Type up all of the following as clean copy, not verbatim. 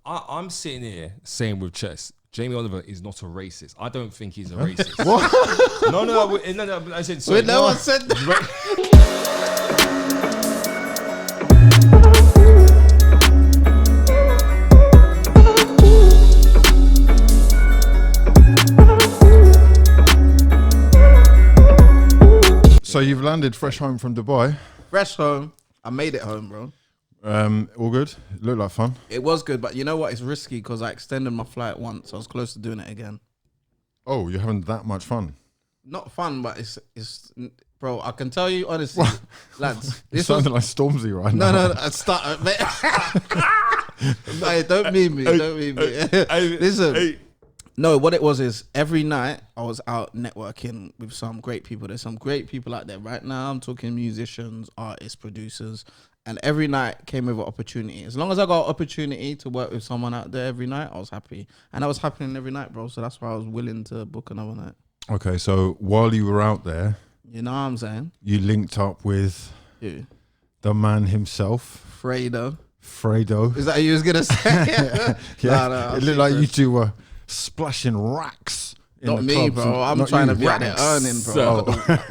I'm sitting here saying with chest, Jamie Oliver is not a racist. I don't think he's a racist. What? No. I said sorry. No one said that. So you've landed fresh home from Dubai. Fresh home. I made it home, bro. All good. It looked like fun. It was good, but you know what? It's risky because I extended my flight once. I was close to doing it again. Oh, you're having that much fun? Not fun, but it's bro. I can tell you honestly, lads. You're sounding like Stormzy right now. No. I start. Hey, don't mean me. Don't mean me. Listen. No, what it was is every night I was out networking with some great people. There's some great people out there right now. I'm talking musicians, artists, producers, and every night came with an opportunity. As long as I got an opportunity to work with someone out there every night, I was happy. And that was happening every night, bro. So that's why I was willing to book another night. Okay, so while you were out there, you know what I'm saying? You linked up with the man himself. Fredo. Is that who you was going to say? Yeah, no, it looked like you two were splashing racks. Not me, bro. I'm trying to be out there earning, bro.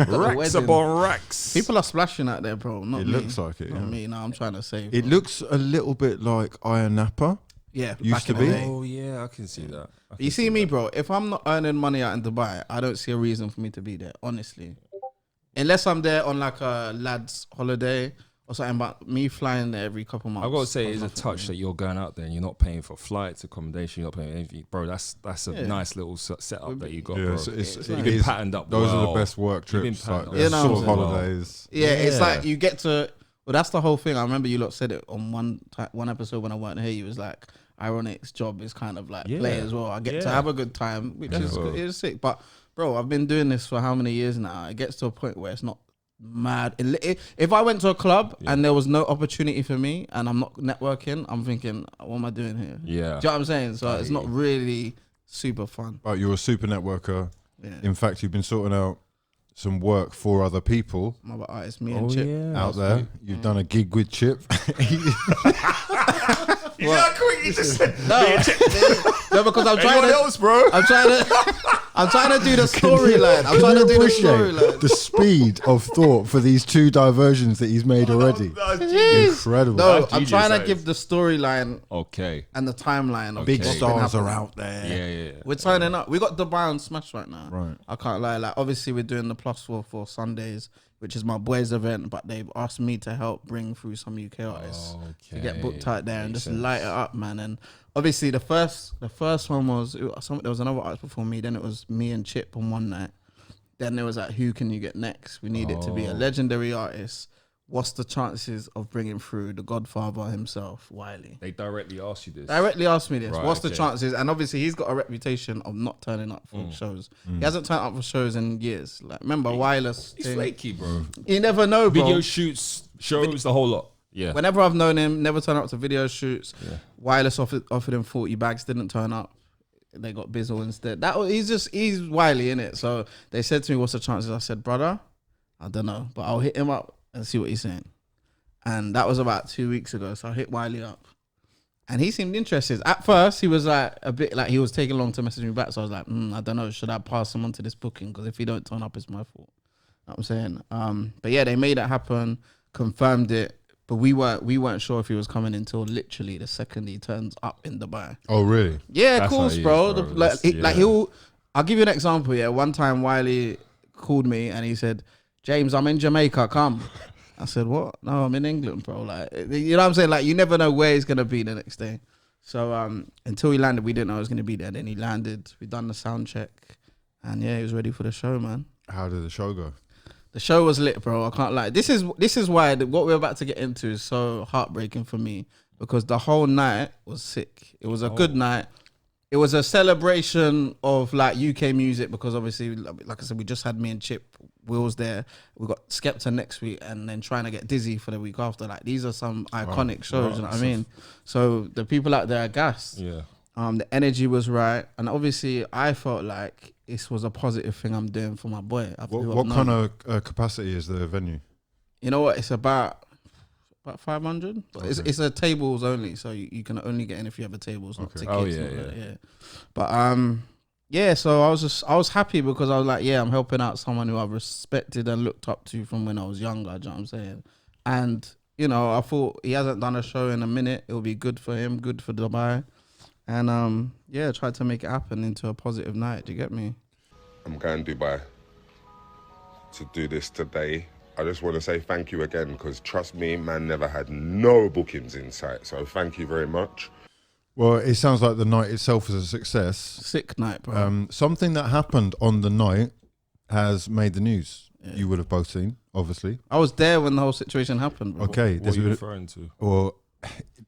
Racks upon racks. People are splashing out there, bro. Not me. It looks like it. Not me. No, I'm trying to save. It looks a little bit like Iron Napa. Yeah, used to be. Oh yeah, I can see that. You see me, bro. If I'm not earning money out in Dubai, I don't see a reason for me to be there. Honestly, unless I'm there on like a lads' holiday or something. But me flying there every couple months, I've got to say, it's a touch that you're going out there and you're not paying for flights, accommodation, you're not paying anything, bro. That's a nice little setup that you got, bro. You've been patterned up. Those are the best work trips, like you know, sort of holidays. Yeah, it's like you get to. Well, that's the whole thing. I remember you lot said it on one episode when I weren't here. You was like, Ironic's job is kind of like play as well. I get to have a good time, which is sick. But bro, I've been doing this for how many years now? It gets to a point where it's not mad. If I went to a club and there was no opportunity for me and I'm not networking, I'm thinking, what am I doing here? Yeah. Do you know what I'm saying? So it's not really super fun. But you're a super networker. Yeah. In fact, you've been sorting out some work for other people. Other artists, me and Chip out there. You've done a gig with Chip. You know how quick you just said no, because I'm trying else, bro. I'm trying to do the storyline. I'm trying to do the storyline. The speed of thought for these two diversions that he's made already. Incredible. No, I'm trying to give the storyline. Okay. And the timeline. Big stars are out there. Yeah. We're turning up. We got Dubai on Smash right now. Right. I can't lie. Like obviously we're doing the +4 for Sundays, which is my boys' event, but they've asked me to help bring through some UK artists to get booked out there and just light it up, man. And obviously the first one was there was another artist before me. Then it was me and Chip on one night. Then there was like, who can you get next? We need it to be a legendary artist. What's the chances of bringing through the Godfather himself, Wiley? They directly asked you this. Directly asked me this. Right, What's the chances? And obviously he's got a reputation of not turning up for shows. He hasn't turned up for shows in years. Like remember Wireless? He's flaky, bro. You never know, bro. Video shoots, shows, the whole lot. Yeah. Whenever I've known him, never turned up to video shoots. Yeah. Wireless offered him 40 bags, didn't turn up. They got Bizzle instead. He's Wiley, innit? So they said to me, what's the chances? I said, brother, I don't know, but I'll hit him up and see what he's saying. And that was about 2 weeks ago. So I hit Wiley up. And he seemed interested. At first, he was like a bit like he was taking long to message me back. So I was like, I don't know, should I pass him on to this booking? Because if he don't turn up, it's my fault. You know what I'm saying? But yeah, they made it happen, confirmed it. But we weren't sure if he was coming until literally the second he turns up in Dubai. Oh, really? Yeah, of course, bro. I'll give you an example. Yeah, one time Wiley called me and he said, James, I'm in Jamaica, come. I said, what? No, I'm in England, bro. Like, you know what I'm saying? Like, you never know where he's gonna be the next day. So until he landed, we didn't know he was gonna be there. Then he landed. We done the sound check, and yeah, he was ready for the show, man. How did the show go? The show was lit, bro. I can't lie. This is why what we're about to get into is so heartbreaking for me, because the whole night was sick. It was a good night. It was a celebration of like UK music, because obviously, like I said, we just had me and Chip. Will's there. We got Skepta next week, and then trying to get Dizzy for the week after. Like these are some iconic shows. You know what I mean? So the people out there are gassed. Yeah. The energy was right, and obviously I felt like this was a positive thing I'm doing for my boy. What kind of capacity is the venue? You know what? It's about about 500. But it's a tables only, so you can only get in if you have a tables, not tickets. Oh yeah. But yeah. So I was happy because I was like, yeah, I'm helping out someone who I've respected and looked up to from when I was younger. Do you know what I'm saying? And you know, I thought he hasn't done a show in a minute. It'll be good for him, good for Dubai, and yeah, tried to make it happen into a positive night. Do you get me? I'm going to Dubai to do this today. I just want to say thank you again, because trust me, man, never had no bookings in sight. So thank you very much. Well, it sounds like the night itself is a success. Sick night, bro. Something that happened on the night has made the news. Yeah. You would have both seen, obviously. I was there when the whole situation happened, bro. Okay. What are you referring to? Or,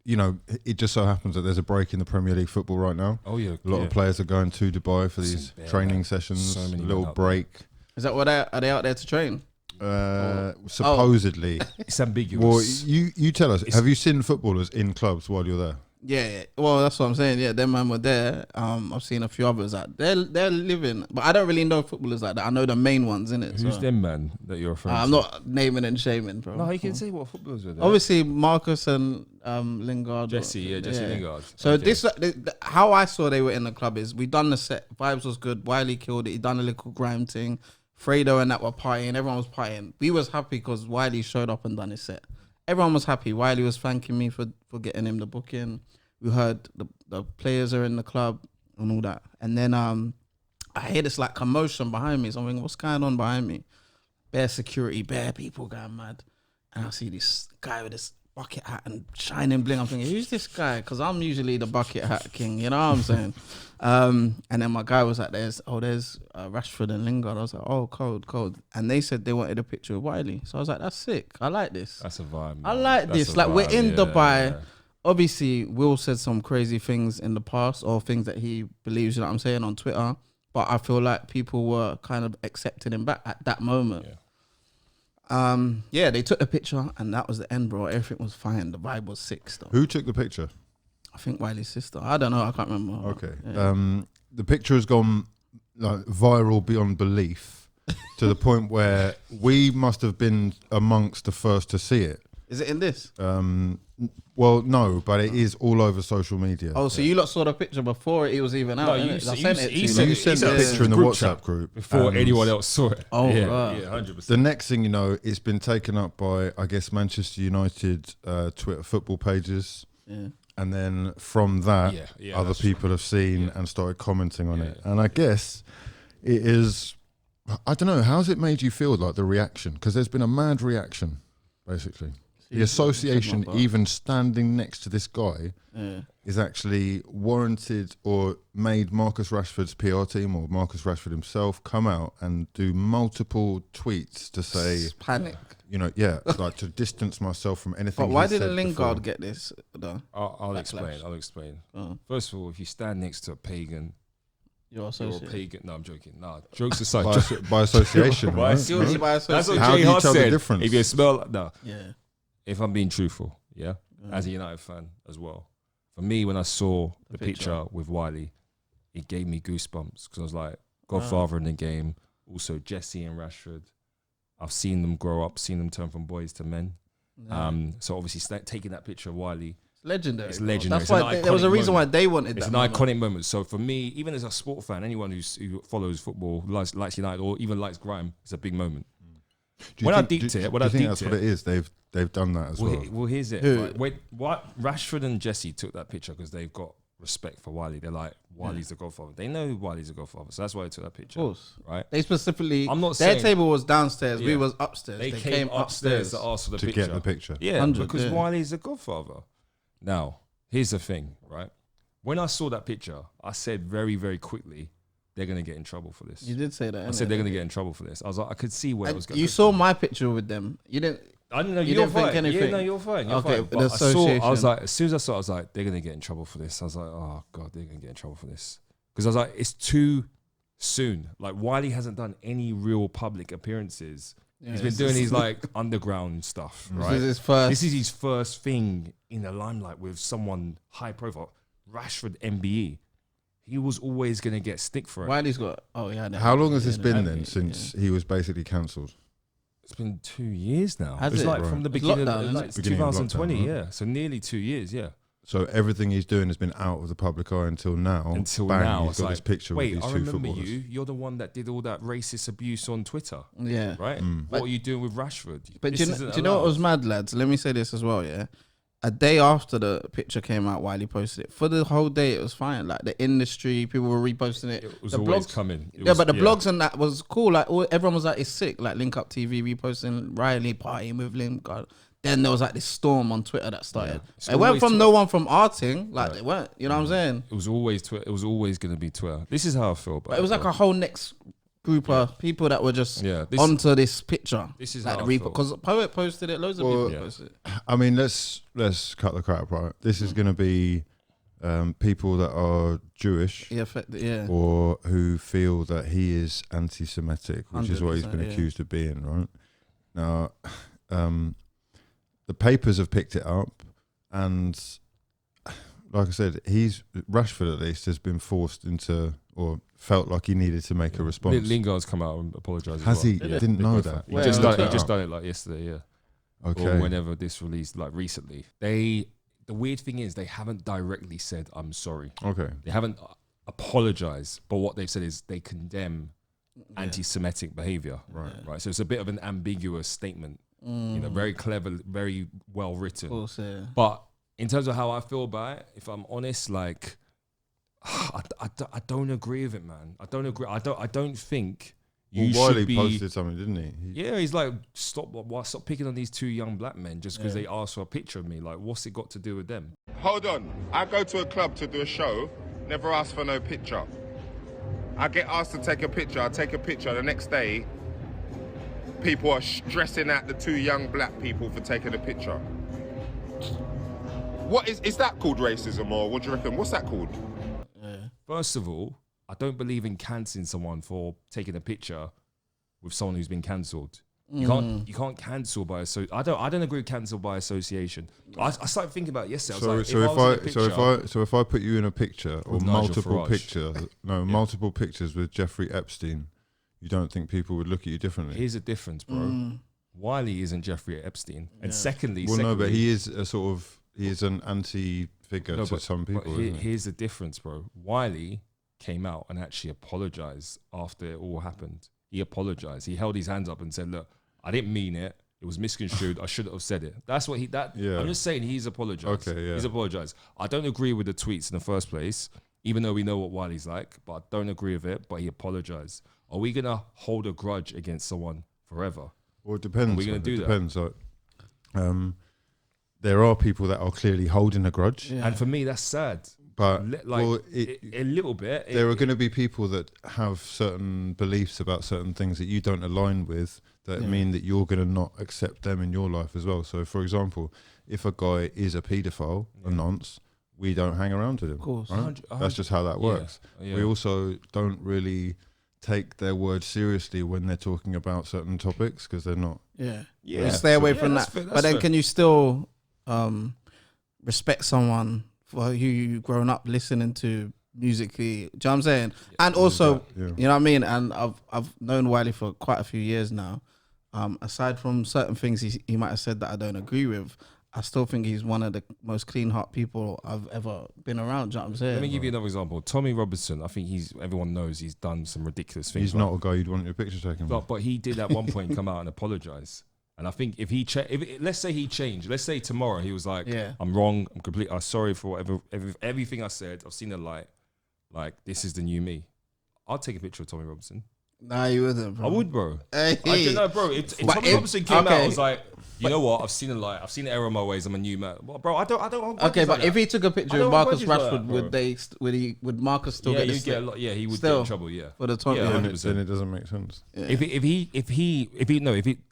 you know, it just so happens that there's a break in the Premier League football right now. Oh, yeah. A lot of players are going to Dubai for these training sessions, a little break. Is that what are they out there to train? Supposedly. It's ambiguous. Well, you tell us, have you seen footballers in clubs while you're there? Yeah. Well, that's what I'm saying. Yeah, them man were there. I've seen a few others that they're living, but I don't really know footballers like that. I know the main ones, innit? Who's them man that you're referring to? I'm not naming and shaming, bro. No, you can say what footballers are there. Obviously, Marcus and Lingard. Jesse Lingard. So okay. How I saw they were in the club is we done the set. Vibes was good. Wiley killed it. He done a little grime thing. Fredo and that were partying. Everyone was partying. We was happy because Wiley showed up and done his set. Everyone was happy. Wiley was thanking me for getting him the booking. We heard the players are in the club and all that. And then I hear this like commotion behind me. So I'm thinking, what's going on behind me? Bare security, bare people going mad. And I see this guy with this bucket hat and shining bling. I'm thinking, who's this guy? Because I'm usually the bucket hat king, you know what I'm saying? And then my guy was like, there's Rashford and Lingard. I was like, oh, cold. And they said they wanted a picture of Wiley. So I was like, that's sick. I like this. That's a vibe, man. I like this. Like, we're in Dubai. Yeah. Obviously, Will said some crazy things in the past or things that he believes, you know what I'm saying, on Twitter. But I feel like people were kind of accepting him back at that moment. Yeah. They took the picture and that was the end, bro. Everything was fine. The vibe was sick still. Who took the picture? I think Wiley's sister. I don't know. I can't remember. Okay. Yeah. The picture has gone like viral beyond belief to the point where we must have been amongst the first to see it. Is it in this? Well, no, but it is all over social media. Oh, so you lot saw the picture before it was even out? No, you sent it. You sent the picture in the WhatsApp group before anyone else saw it. Oh, yeah, right. Yeah, 100%. The next thing you know, it's been taken up by, I guess, Manchester United Twitter football pages. Yeah. And then from that, other people have seen and started commenting on it. And I guess it is, I don't know, how's it made you feel, like the reaction? Because there's been a mad reaction, basically. The association even standing next to this guy is actually warranted or made Marcus Rashford's PR team or Marcus Rashford himself come out and do multiple tweets to say... Panic. You know, like to distance myself from anything. But why didn't Lingard get this, though? I'll explain. First of all, if you stand next to a pagan... You're a pagan. No, I'm joking. No, jokes aside. By association, right? By association. That's what How Jay do you Hart tell said. the difference? If you smell... No. Yeah. If I'm being truthful, as a United fan as well. For me, when I saw the picture with Wiley, it gave me goosebumps because I was like, Godfather in the game. Also, Jesse and Rashford. I've seen them grow up, seen them turn from boys to men. So obviously, taking that picture of Wiley, legendary. It's legendary. That's why there was a reason why they wanted that. It's an iconic moment. So for me, even as a sport fan, anyone who follows football, likes United, or even likes grime, it's a big moment. Do you think that's what it is? They've done that as well. Well, here's it. What Rashford and Jesse took that picture because they've got respect for Wiley. They're like, Wiley's the godfather. They know Wiley's the godfather, so that's why they took that picture. Of course, right? They specifically. I'm not their saying, table was downstairs. We was upstairs. They came upstairs to ask for the picture. Get the picture. Yeah, because Wiley's the godfather. Now, here's the thing, right? When I saw that picture, I said very, very quickly, they're going to get in trouble for this. You did say that. I said they're going to get in trouble for this. I was like, I could see where it was going. You saw my picture with them. You didn't. I didn't know. You didn't think anything. Yeah, no, you're fine. You're okay, fine. But I was like, as soon as I saw it, I was like, they're going to get in trouble for this. I was like, oh, God, they're going to get in trouble for this. Because I was like, it's too soon. Like, Wiley hasn't done any real public appearances. Yeah, he's been doing his like underground stuff, right? This is his first thing in the limelight with someone high profile. Rashford MBE. He was always going to get stick for it. Wiley's got... Oh, yeah. How long has this been then since he was basically cancelled? It's been 2 years now. Has it's it? like from the beginning Lockdown, of like beginning of 2020, lockdown, right? yeah. So nearly 2 years, yeah. So everything he's doing has been out of the public eye until now. Until Bang, now, he's it's got like, this picture wait, with these I two remember footballers. You're the one that did all that racist abuse on Twitter, Yeah. right? What are you doing with Rashford? But This do isn't you know what allowed. was mad, lads? Let me say this as well, yeah. A day after the picture came out, Wiley posted it. For the whole day, it was fine. Like the industry, people were reposting it. It was the always blogs, coming. but the blogs and that was cool. Like everyone was like, it's sick. Like Link Up TV reposting Riley partying with Lingard. Then there was like this storm on Twitter that started. Yeah. It went from no one from arting, like it weren't. You know what I'm saying? It was always Twitter. It was always going to be Twitter. This is how I feel. But it was like a whole next group of people that were just onto this picture. This is like how the I feel. because Poet posted it. Loads of people posted it. I mean, let's cut the crap, right? This is going to be people that are Jewish, or who feel that he is anti-Semitic, which is what he's been accused of being, right? Now, the papers have picked it up, and like I said, Rashford at least has been forced into, or felt like he needed to make a response. Lingard's come out and apologised. Has he? Yeah. Didn't know that. He just done it like yesterday, yeah. Okay. Or whenever this released, like recently. The weird thing is they haven't directly said I'm sorry. Okay. They haven't apologized, but what they've said is they condemn anti-Semitic behavior. Right. So it's a bit of an ambiguous statement. You know, very clever, very well written. Of course, yeah. But in terms of how I feel about it, if I'm honest, like I don't agree with it, man. I don't agree. I don't think you Wiley should be. posted something, didn't he? Yeah, he's like, stop picking on these two young black men just because they asked for a picture of me. Like, what's it got to do with them? Hold on. I go to a club to do a show, never ask for no picture. I get asked to take a picture, I take a picture, the next day, people are stressing at the two young black people for taking a picture. What is that called racism, or what do you reckon? What's that called? First of all, I don't believe in cancelling someone for taking a picture with someone who's been cancelled. You can't cancel by I don't agree with cancel by association. I started thinking about it yesterday. So if I put you in a picture or multiple Farage. pictures with Jeffrey Epstein, you don't think people would look at you differently? Here's a difference, bro. Wiley isn't Jeffrey Epstein, and secondly, no, but he is he is an anti-figure to some people. But here's the difference, bro. Wiley came out and actually apologized after it all happened. He apologized. He held his hands up and said, "Look, I didn't mean it. It was misconstrued. I shouldn't have said it." That's what I'm just saying he's apologized. Okay, yeah. He's apologized. I don't agree with the tweets in the first place, even though we know what Wiley's like, but I don't agree with it, but he apologized. Are we going to hold a grudge against someone forever? Well, it depends. Are we going to do that? Depends. Like, there are people that are clearly holding a grudge. Yeah. And for me, that's sad. But a little bit. There are going to be people that have certain beliefs about certain things that you don't align with that mean that you're going to not accept them in your life as well. So, for example, if a guy is a paedophile, a nonce, we don't hang around with him. Of course. Right? That's just how that works. We also don't really take their word seriously when they're talking about certain topics because they're not. You stay away from that. But then can you still respect someone for who you've grown up listening to musically? Do you know what I'm saying? And also, you know what I mean? And I've known Wiley for quite a few years now. Aside from certain things he might have said that I don't agree with, I still think he's one of the most clean heart people I've ever been around. Do you know what I'm saying? Let me give you another example. Tommy Robinson, I think everyone knows he's done some ridiculous things. He's not a guy you'd want your picture taken with. But he did at one point come out and apologise. And I think if let's say he changed, let's say tomorrow he was like, I'm wrong, I'm sorry for everything I said, I've seen the light, like this is the new me. I'll take a picture of Tommy Robinson. Nah, you wouldn't, bro. I would, bro. Hey. I don't know, bro. If Tommy Robinson came out, I was like, you know what? I've seen the light. I've seen the error of my ways. I'm a new man. Well, bro, I don't. Okay, but if he took a picture of Marcus Rashford, would Marcus still get get a lot? Yeah, he would get in trouble. Yeah, for the Tommy. Then it doesn't make sense. Yeah.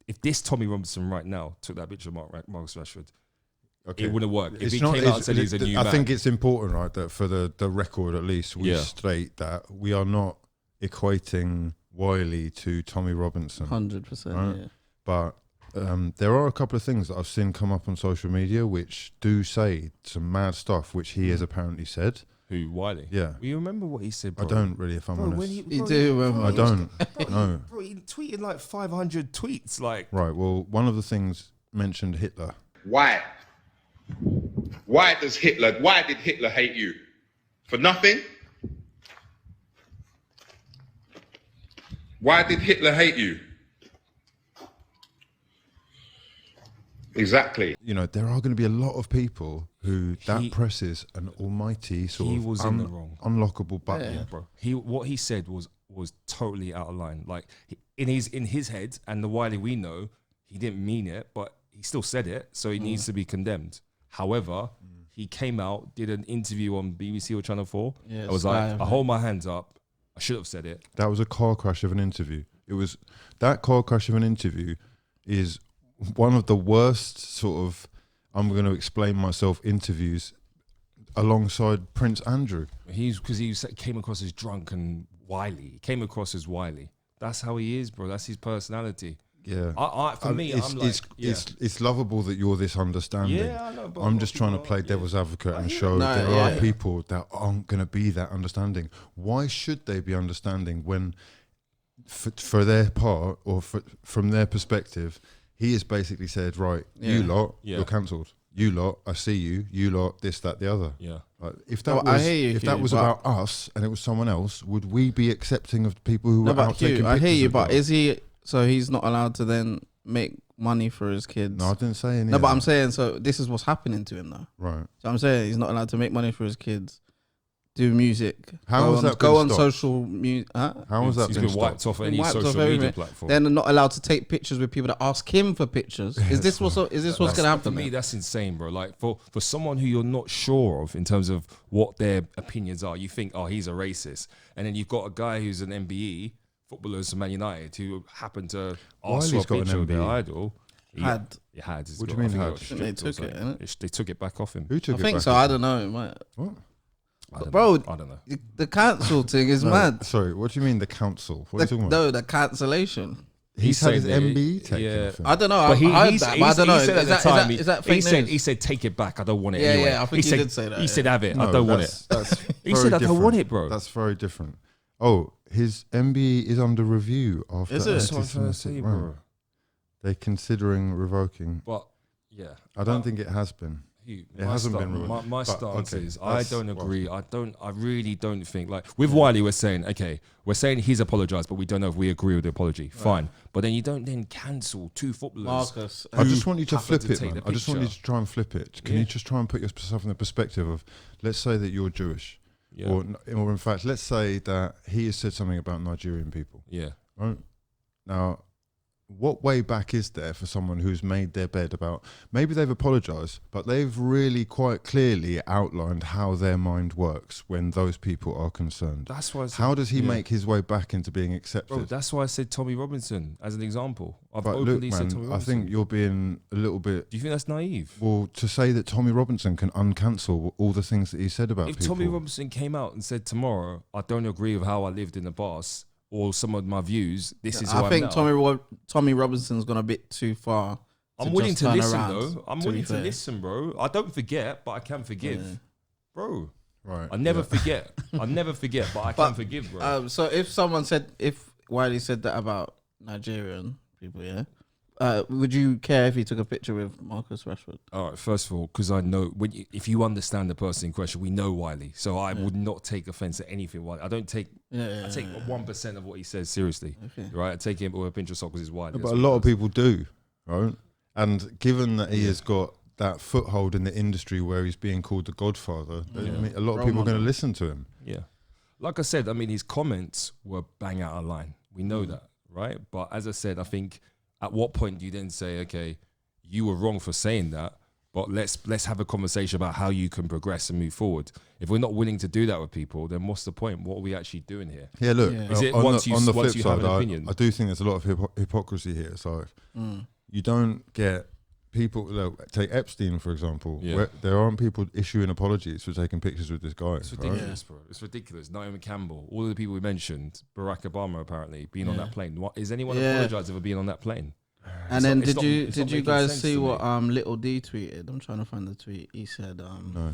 If this Tommy Robinson right now took that picture of Marcus Rashford, it wouldn't work. If he came out and said he's a new man, I think it's important, right, that for the record at least we state that we are not equating Wiley to Tommy Robinson. 100%. Right? Yeah. But there are a couple of things that I've seen come up on social media which do say some mad stuff which he has apparently said. Who, Wiley? Yeah. Well, you remember what he said, bro? I don't really, if I'm honest. When You do remember. I don't. No. Bro, he tweeted like 500 tweets. Like, Right. Well, one of the things mentioned Hitler. Why? Why did Hitler hate you? For nothing? Why did Hitler hate you? Exactly. You know, there are going to be a lot of people who that presses an almighty sort of in the wrong. unlockable button. Yeah, bro. What he said was totally out of line. Like in his head, and the Wiley we know, he didn't mean it, but he still said it, so he needs to be condemned. However, he came out, did an interview on BBC or Channel 4. Yeah, I was like, I hold my hands up. I should have said it. That was a car crash of an interview. That car crash of an interview is one of the worst sort of, I'm going to explain myself, interviews alongside Prince Andrew. Because he came across as drunk and wily. He came across as wily. That's how he is, bro. That's his personality. Yeah. For me, I'm like, it's lovable that you're this understanding. Yeah, I know. But I'm just trying to play devil's advocate and show there are people that aren't going to be that understanding. Why should they be understanding when, for their part or from their perspective, he has basically said, right, you lot, you're cancelled. You lot, I see you. You lot, this, that, the other. Yeah. Like, if that was about us and it was someone else, would we be accepting of people who were out taking pictures? I hear you, but is he? So he's not allowed to then make money for his kids? No, I didn't say anything. No, but I'm saying, so this is what's happening to him now. Right. So I'm saying he's not allowed to make money for his kids, do music. How was that? Go on social media. How was that? He's been wiped off any social media platform. They're not allowed to take pictures with people that ask him for pictures. Is this what's going to happen? For me, that's insane, bro. Like for someone who you're not sure of in terms of what their opinions are, you think, oh, he's a racist, and then you've got a guy who's an MBE footballers from Man United who happened to ask for a picture of their idol. He had. What do you mean had? They took it, innit? They took it back off him. Who took it? I think so. I don't know. What? I don't know. The cancel thing is mad. Sorry, what do you mean the council? What are you talking about? No, the cancellation. He's had his MBE taken. Yeah. I don't know. But I don't know. Is that fake news? He said, take it back. I don't want it. Yeah, I think he did say that. He said, have it. I don't want it. He said, I don't want it, bro. That's very different. Oh, his MBE is under review after. Is it? That's what I'm trying to say, bro. They're considering revoking. But, yeah. I don't think it has been. It hasn't been revoked. My stance is I don't agree. I really don't think, like with Wiley, we're saying he's apologised, but we don't know if we agree with the apology. Fine. But then you don't then cancel two footballers. Marcus. I just want you to flip it, man. I just want you to try and flip it. Can you just try and put yourself in the perspective of, let's say that you're Jewish. Yeah. Or in fact, let's say that he has said something about Nigerian people. Yeah. Right? Now, what way back is there for someone who's made their bed about, maybe they've apologised, but they've really quite clearly outlined how their mind works when those people are concerned. That's why. How does he make his way back into being accepted? Bro, that's why I said Tommy Robinson as an example. I've but openly look, man, said Tommy Robinson. I think you're being a little bit. Do you think that's naive? Well, to say that Tommy Robinson can uncancel all the things that he said about people. If Tommy Robinson came out and said tomorrow, I don't agree with how I lived in the past, or some of my views, this is who I think Tommy Robinson's gone a bit too far. I'm willing to listen, though. I'm willing to listen, bro. I don't forget, but I can forgive, bro. Right. I never forget. I never forget, but I can forgive, bro. So if Wiley said that about Nigerian people, would you care if he took a picture with Marcus Rashford? All right, first of all, because I know if you understand the person in question, we know Wiley, so I would not take offense at anything. I don't take. I take 1% of what he says seriously, right? I take him with a pinch of salt because he's Wiley. But a lot of people do, right? And given that he has got that foothold in the industry where he's being called the Godfather, a lot of people are going to listen to him. Yeah, like I said, I mean, his comments were bang out of line. We know that, right? But as I said, I think. At what point do you then say, okay, you were wrong for saying that, but let's have a conversation about how you can progress and move forward. If we're not willing to do that with people, then what's the point? What are we actually doing here? Yeah, look, Is it on the flip side, I do think there's a lot of hypocrisy here. It's like you don't get people, take Epstein, for example, where there aren't people issuing apologies for taking pictures with this guy. It's ridiculous, bro. It's ridiculous. Naomi Campbell, all of the people we mentioned, Barack Obama apparently being on that plane. Is anyone apologising for being on that plane? And then did you guys see what Little D tweeted? I'm trying to find the tweet. He said,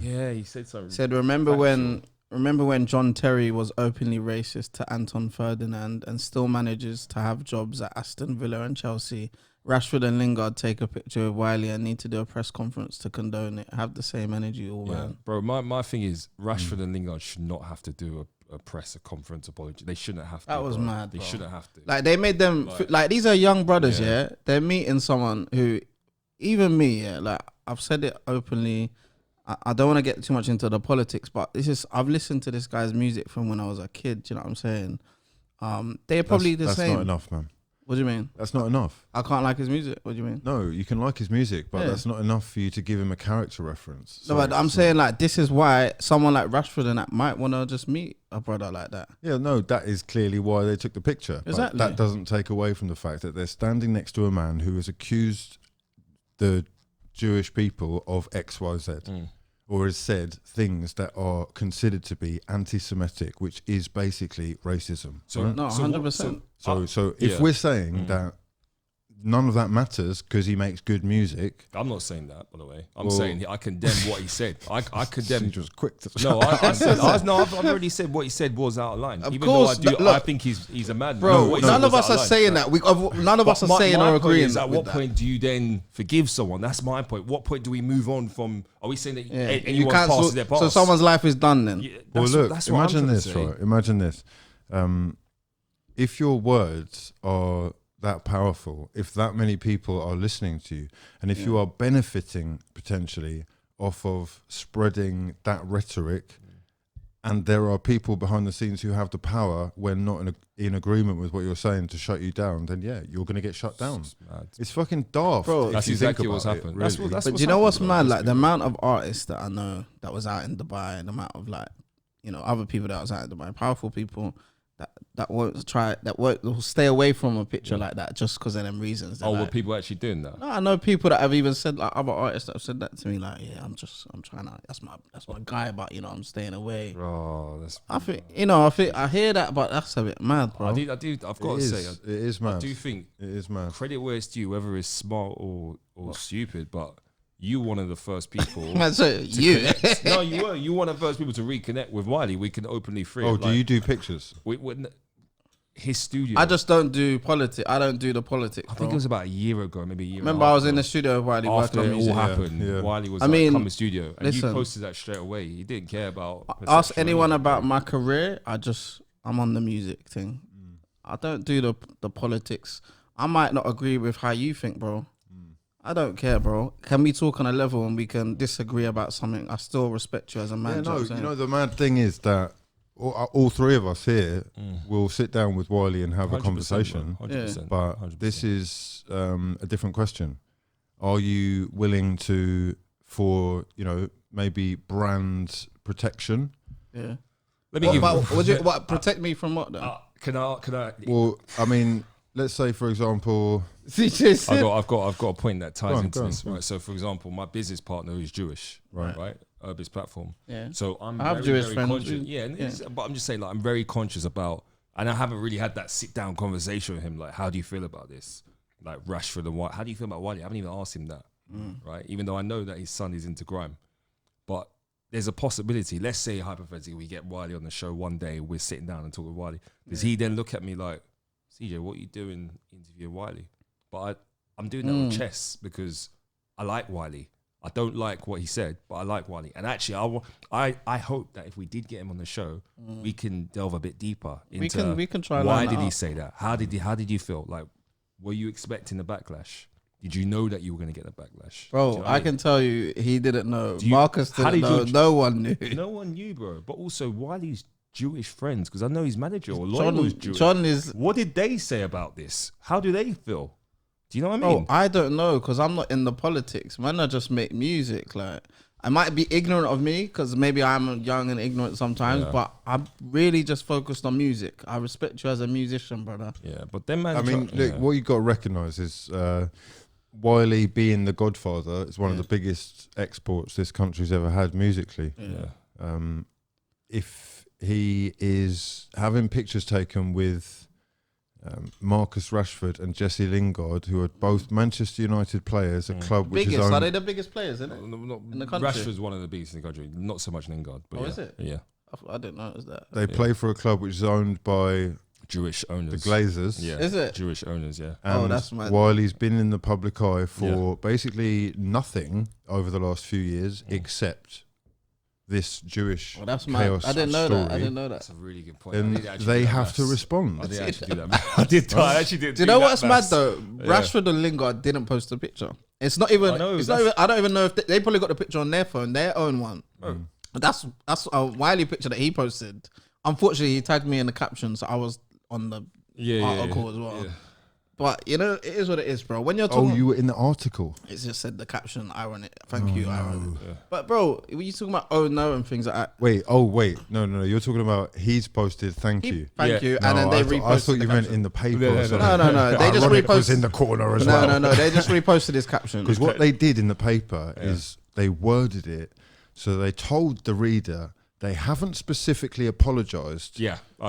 yeah, he said something. Said, remember when remember when John Terry was openly racist to Anton Ferdinand and still manages to have jobs at Aston Villa and Chelsea? Rashford and Lingard take a picture of Wiley and need to do a press conference to condone it. Have the same energy all round. Bro, my thing is Rashford and Lingard should not have to do a press conference apology. They shouldn't have to. That was mad, They bro. shouldn't have to. Like, they made them... Like, these are young brothers, yeah? They're meeting someone who... Even me, yeah? Like, I've said it openly. I don't want to get too much into the politics, but this is... I've listened to this guy's music from when I was a kid, do you know what I'm saying? They're probably the same. That's not enough, man. What do you mean? That's not enough. I can't like his music. What do you mean? No, you can like his music, but that's not enough for you to give him a character reference. No, but I'm saying, like, this is why someone like Rashford and that might want to just meet a brother like that. Yeah, no, that is clearly why they took the picture. Exactly. But that doesn't take away from the fact that they're standing next to a man who has accused the Jewish people of XYZ. Or has said things that are considered to be anti-Semitic, which is basically racism. So right? No, 100%. So if we're saying that none of that matters because he makes good music. I'm not saying that, by the way. I'm saying I condemn what he said. I condemn. He was quick to No, I said. I've already said what he said was out of line. Of Even course, though look, I think he's a madman. Bro, none of us are saying that. None of us are saying or agreeing. At what point do you then forgive someone? That's my point. What point do we move on from? Are we saying that anyone passes their past? So someone's life is done then? Yeah, Well, look, that's what I'm imagine trying this, to say. right? Imagine this. If your words are that powerful, if that many people are listening to you, and if you are benefiting potentially off of spreading that rhetoric, and there are people behind the scenes who have the power when not in agreement with what you're saying to shut you down, then you're going to get shut down. It's fucking daft. Bro, That's exactly what's happened. Really. But do you know what's mad? Like, the amount of artists that I know that was out in Dubai, the amount of, like, you know, other people that was out in Dubai, powerful people that will stay away from a picture like that just because of them reasons. Were like, people actually doing that? no, I know people that have even said, like, other artists that have said that to me, like, yeah, I'm trying to, that's my guy, but, you know, I'm staying away. Oh, I hear that, but that's a bit mad, bro. I've got to say, it is mad. I do think it is mad. Credit where it's due, whether it's smart or stupid, but you one of the first people. Man, so you. No, you were. You one of the first people to reconnect with Wiley. We can openly free. Oh, do you do pictures? His studio. I just don't do politics. I don't do the politics. I think it was about a year ago, maybe a year. Remember, I was in the studio with Wiley after working on it music. all happened. Yeah. Wiley was come in the studio, and listen, you posted that straight away. He didn't care about. Ask anyone about my career. I'm on the music thing. I don't do the politics. I might not agree with how you think, bro. I don't care, bro. Can we talk on a level and we can disagree about something? I still respect you as a man. Yeah, no, you know, the mad thing is that all three of us here will sit down with Wiley and have a conversation. 100%, but 100%. this is a different question. Are you willing for maybe brand protection? Yeah. Let me give. What protect me from what though? Can I? Well, I mean, let's say for example, I've got a point that ties into this, go on. right? So, for example, my business partner is Jewish, right? Urbis platform. Yeah. So I have Jewish very friends. conscious. But I'm just saying, like, I'm very conscious about, and I haven't really had that sit down conversation with him. Like, how do you feel about this? Like Rashford and Wiley. How do you feel about Wiley? I haven't even asked him that, right? Even though I know that his son is into grime, but there's a possibility. Let's say hypothetically we get Wiley on the show one day. We're sitting down and talking with Wiley. Does he then look at me like, CJ, what are you doing interviewing Wiley? But I'm doing that with chess because I like Wiley. I don't like what he said, but I like Wiley. And actually, I hope that if we did get him on the show, we can delve a bit deeper into we can try. Why did he say that? How did you feel? Like, were you expecting the backlash? Did you know that you were going to get the backlash? Bro, I can tell you, he didn't know. Marcus didn't know. No one knew. No one knew, bro. But also, Wiley's Jewish friends, because I know his manager or lawyer was Jewish. John is. What did they say about this? How do they feel? Do you know what I mean? Oh, I don't know, because I'm not in the politics. Man, I just make music. Like, I might be ignorant of me, because maybe I'm young and ignorant sometimes, but I'm really just focused on music. I respect you as a musician, brother. Yeah, but then, man. I mean, look, what you got to recognise is Wiley being the godfather is one of the biggest exports this country's ever had musically. Yeah. If he is having pictures taken with Marcus Rashford and Jesse Lingard, who are both Manchester United players, a club which Biggest? is Are they the biggest players, isn't it? No, in the country? Rashford's one of the biggest in the country. Not so much Lingard. But is it? Yeah. I didn't notice that. They play for a club which is owned by Jewish owners. The Glazers. Yeah. Is it? Jewish owners, yeah. And that's mad. Wiley's been in the public eye for basically nothing over the last few years except this Jewish that's chaos mad. I didn't know story. that. I didn't know that. That's a really good point. And they have to respond. I did actually do that. I actually did. Do you know what's mad though? Rashford and Lingard didn't post a picture. It's not even. I don't even know if they probably got the picture on their phone, their own one. That's a Wiley picture that he posted. Unfortunately, he tagged me in the caption, so I was on the article as well. Yeah. But you know, it is what it is, bro. When you're talking, you were in the article. It just said the caption, ironic. Thank you, ironic. Yeah. But bro, when you talking about no and things like that. Wait, no. You're talking about he's posted thank you, and then they reposted. I thought you meant in the paper. No. They just reposted. Was in the corner as well. No. They just reposted his caption. Because what they did in the paper is they worded it so they told the reader. They haven't specifically apologised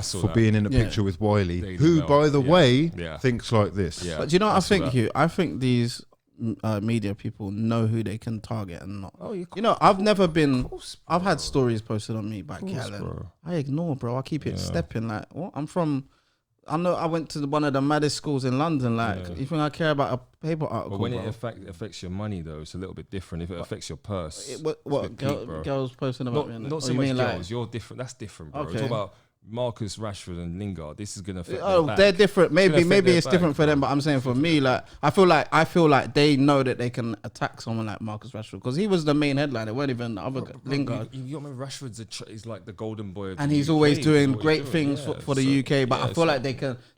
for being in a picture with Wiley, who, by the way, thinks like this. Yeah. But do you know what I think, Hugh? I think these media people know who they can target and not. Oh, you know, I've never been... I've had stories posted on me by Callan. I ignore, bro. I keep it stepping. Like, what? I know I went to one of the maddest schools in London. Like, you think I care about a paper article? But when it affects your money, though, it's a little bit different. If it affects your purse, girls posting about me? Not so much girls. Like, you're different. That's different, bro. Okay. Talk about Marcus Rashford and Lingard. This is gonna affect. They're different. Maybe it's different for them, but I'm saying for me, like I feel like they know that they can attack someone like Marcus Rashford because he was the main headline. It weren't even the other Lingard. You remember Rashford's is like the golden boy, and he's always doing great things for the UK. But I feel like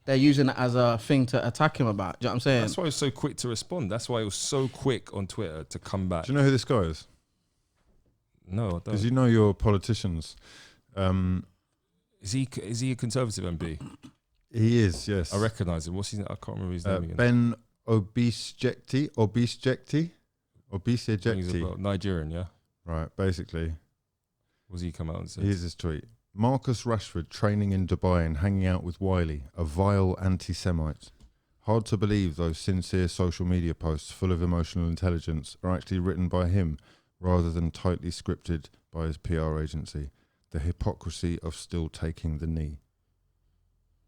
they're using it as a thing to attack him about. Do you know what I'm saying? That's why he was so quick to respond. That's why he was so quick on Twitter to come back. Do you know who this guy is? No, I don't. Because you know your politicians. Is he a Conservative MP? He is, yes. I recognise him. What's his name? I can't remember his name again. Ben Obisejekti. Nigerian, yeah? Right, basically. What's he come out and said? Here's his tweet. Marcus Rashford training in Dubai and hanging out with Wiley, a vile anti-Semite. Hard to believe those sincere social media posts full of emotional intelligence are actually written by him rather than tightly scripted by his PR agency. The hypocrisy of still taking the knee.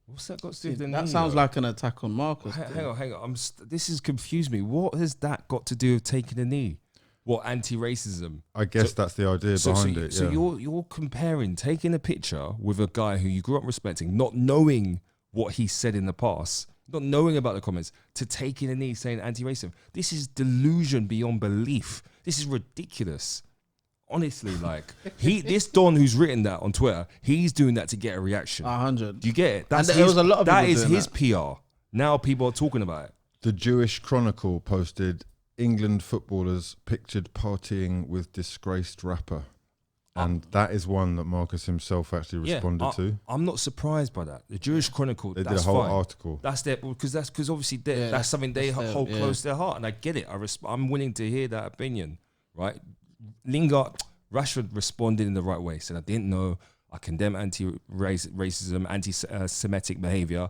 What's that got to do with the knee? That sounds like an attack on Marcus. Hang on. This has confused me. What has that got to do with taking a knee? What, anti-racism? I guess that's the idea behind it. So you're comparing taking a picture with a guy who you grew up respecting, not knowing what he said in the past, not knowing about the comments, to taking a knee saying anti-racism. This is delusion beyond belief. This is ridiculous. Honestly, like this Don who's written that on Twitter, he's doing that to get a reaction. 100. Do you get it? There was a lot of that is his PR. Now people are talking about it. The Jewish Chronicle posted England footballers pictured partying with disgraced rapper, and that is one that Marcus himself actually responded to. I'm not surprised by that. The Jewish Chronicle, they did a whole article. That's because obviously that's something they hold close to their heart, and I get it. I'm willing to hear that opinion, right? Rashford responded in the right way. Said, I didn't know. I condemn anti-racism, anti-Semitic behaviour.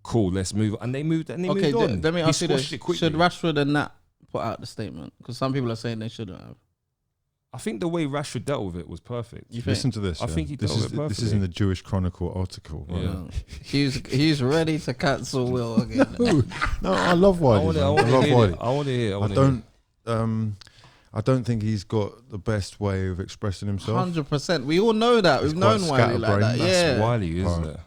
Cool, let's move on. And they moved on. Let me ask you this. Should Rashford and that put out the statement? Because some people are saying they shouldn't have. I think the way Rashford dealt with it was perfect. Listen to this. I think he dealt with it perfectly. This is in the Jewish Chronicle article. Right? Yeah. He's ready to cancel Will again. No, I love Wiley. I want to hear. I don't think he's got the best way of expressing himself. 100%. We all know that. We've known Wiley like that. That's Wiley, isn't it?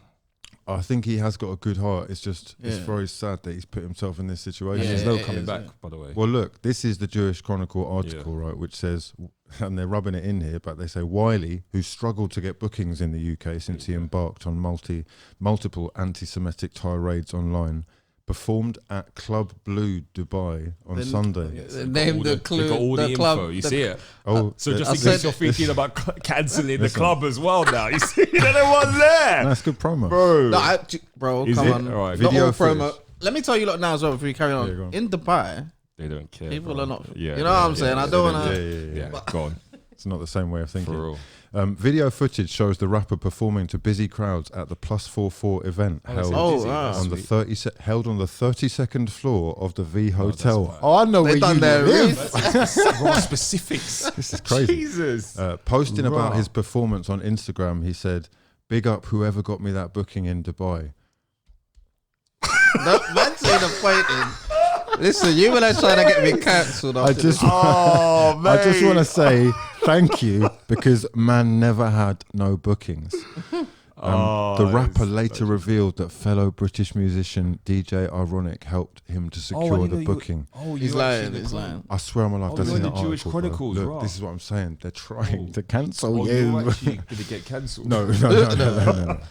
I think he has got a good heart. It's just it's very sad that he's put himself in this situation. There's no coming back, by the way. Well, look, this is the Jewish Chronicle article, right, which says, and they're rubbing it in here, but they say Wiley, who struggled to get bookings in the UK since he embarked on multiple anti-Semitic tirades online, performed at Club Blue Dubai on Sunday. Name the clue. Got all the info. You see it. So just in case you're thinking about cancelling the club as well now, you see anyone there? That's good promo, bro. Come on, all right. Video promo. Let me tell you now as well before you carry on. In Dubai, they don't care. People are not. You know what I'm saying? I don't want to. Go on. It's not the same way of thinking. For real. Video footage shows the rapper performing to busy crowds at the +44 event held on the 32nd floor of the V Hotel. I know where you live. Raw specifics. This is crazy. Jesus. Posting about his performance on Instagram, he said, "Big up whoever got me that booking in Dubai." That's the point in. Listen, you were trying to get me cancelled. I just want to say thank you because man never had no bookings. The rapper later revealed that fellow British musician DJ Ironic helped him to secure the booking. He's lying. He's lying. I swear on my life, that's in the Jewish article, Chronicles. Look, this is what I'm saying. They're trying to cancel you. You're actually going to get cancelled. No.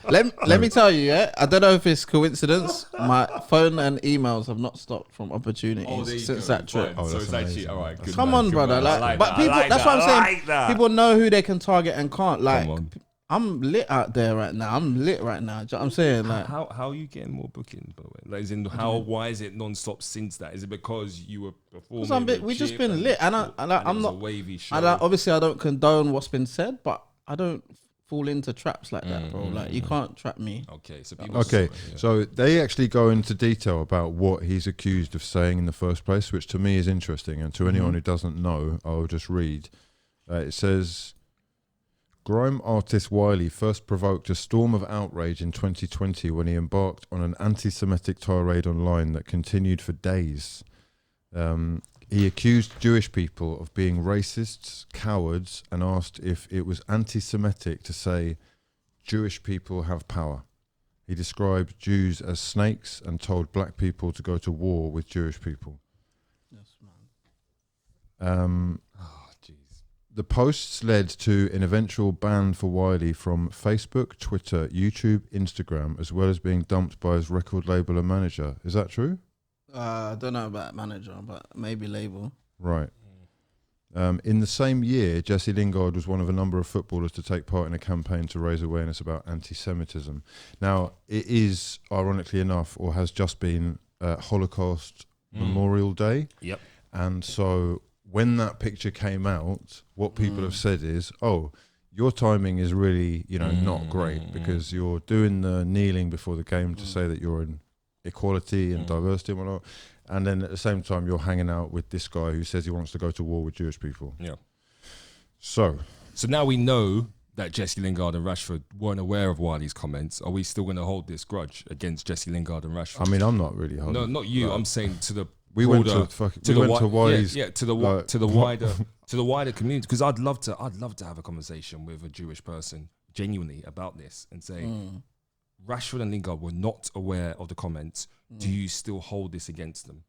Let me tell you, I don't know if it's coincidence. My phone and emails have not stopped from opportunities since that trip. So it's actually all right. Good Come man, on, good brother. man. But people, that's what I'm saying. People know who they can target and can't. Like, Come on. I'm lit out there right now. Do you know what I'm saying? Like, how are you getting more bookings, by the way? Like, as in, why is it non-stop since that? Is it because you were performing? We've just been lit, and I'm not. A wavy show. And obviously, I don't condone what's been said, but I don't fall into traps like that, bro. Like, you can't trap me. Okay, so they actually go into detail about what he's accused of saying in the first place, which to me is interesting. And to anyone who doesn't know, I'll just read. It says, grime artist Wiley first provoked a storm of outrage in 2020 when he embarked on an anti-Semitic tirade online that continued for days. He accused Jewish people of being racists, cowards, and asked if it was anti-Semitic to say Jewish people have power. He described Jews as snakes and told black people to go to war with Jewish people. Yes, man. The posts led to an eventual ban for Wiley from Facebook, Twitter, YouTube, Instagram, as well as being dumped by his record label and manager. Is that true? I don't know about manager, but maybe label. Right. In the same year, Jesse Lingard was one of a number of footballers to take part in a campaign to raise awareness about anti-Semitism. Now, it is, ironically enough, or has just been Holocaust Memorial Day. Yep. And so when that picture came out, what people have said is, oh, your timing is really, not great because you're doing the kneeling before the game to say that you're in equality and diversity and whatnot. And then at the same time, you're hanging out with this guy who says he wants to go to war with Jewish people. Yeah. So now we know that Jesse Lingard and Rashford weren't aware of Wiley's comments. Are we still going to hold this grudge against Jesse Lingard and Rashford? I mean, I'm not really holding. No, not you. I'm saying to the we went to Wiley's. Yeah, to the wider community, because I'd love to have a conversation with a Jewish person genuinely about this and say, Rashford and Lingard were not aware of the comments. Do you still hold this against them?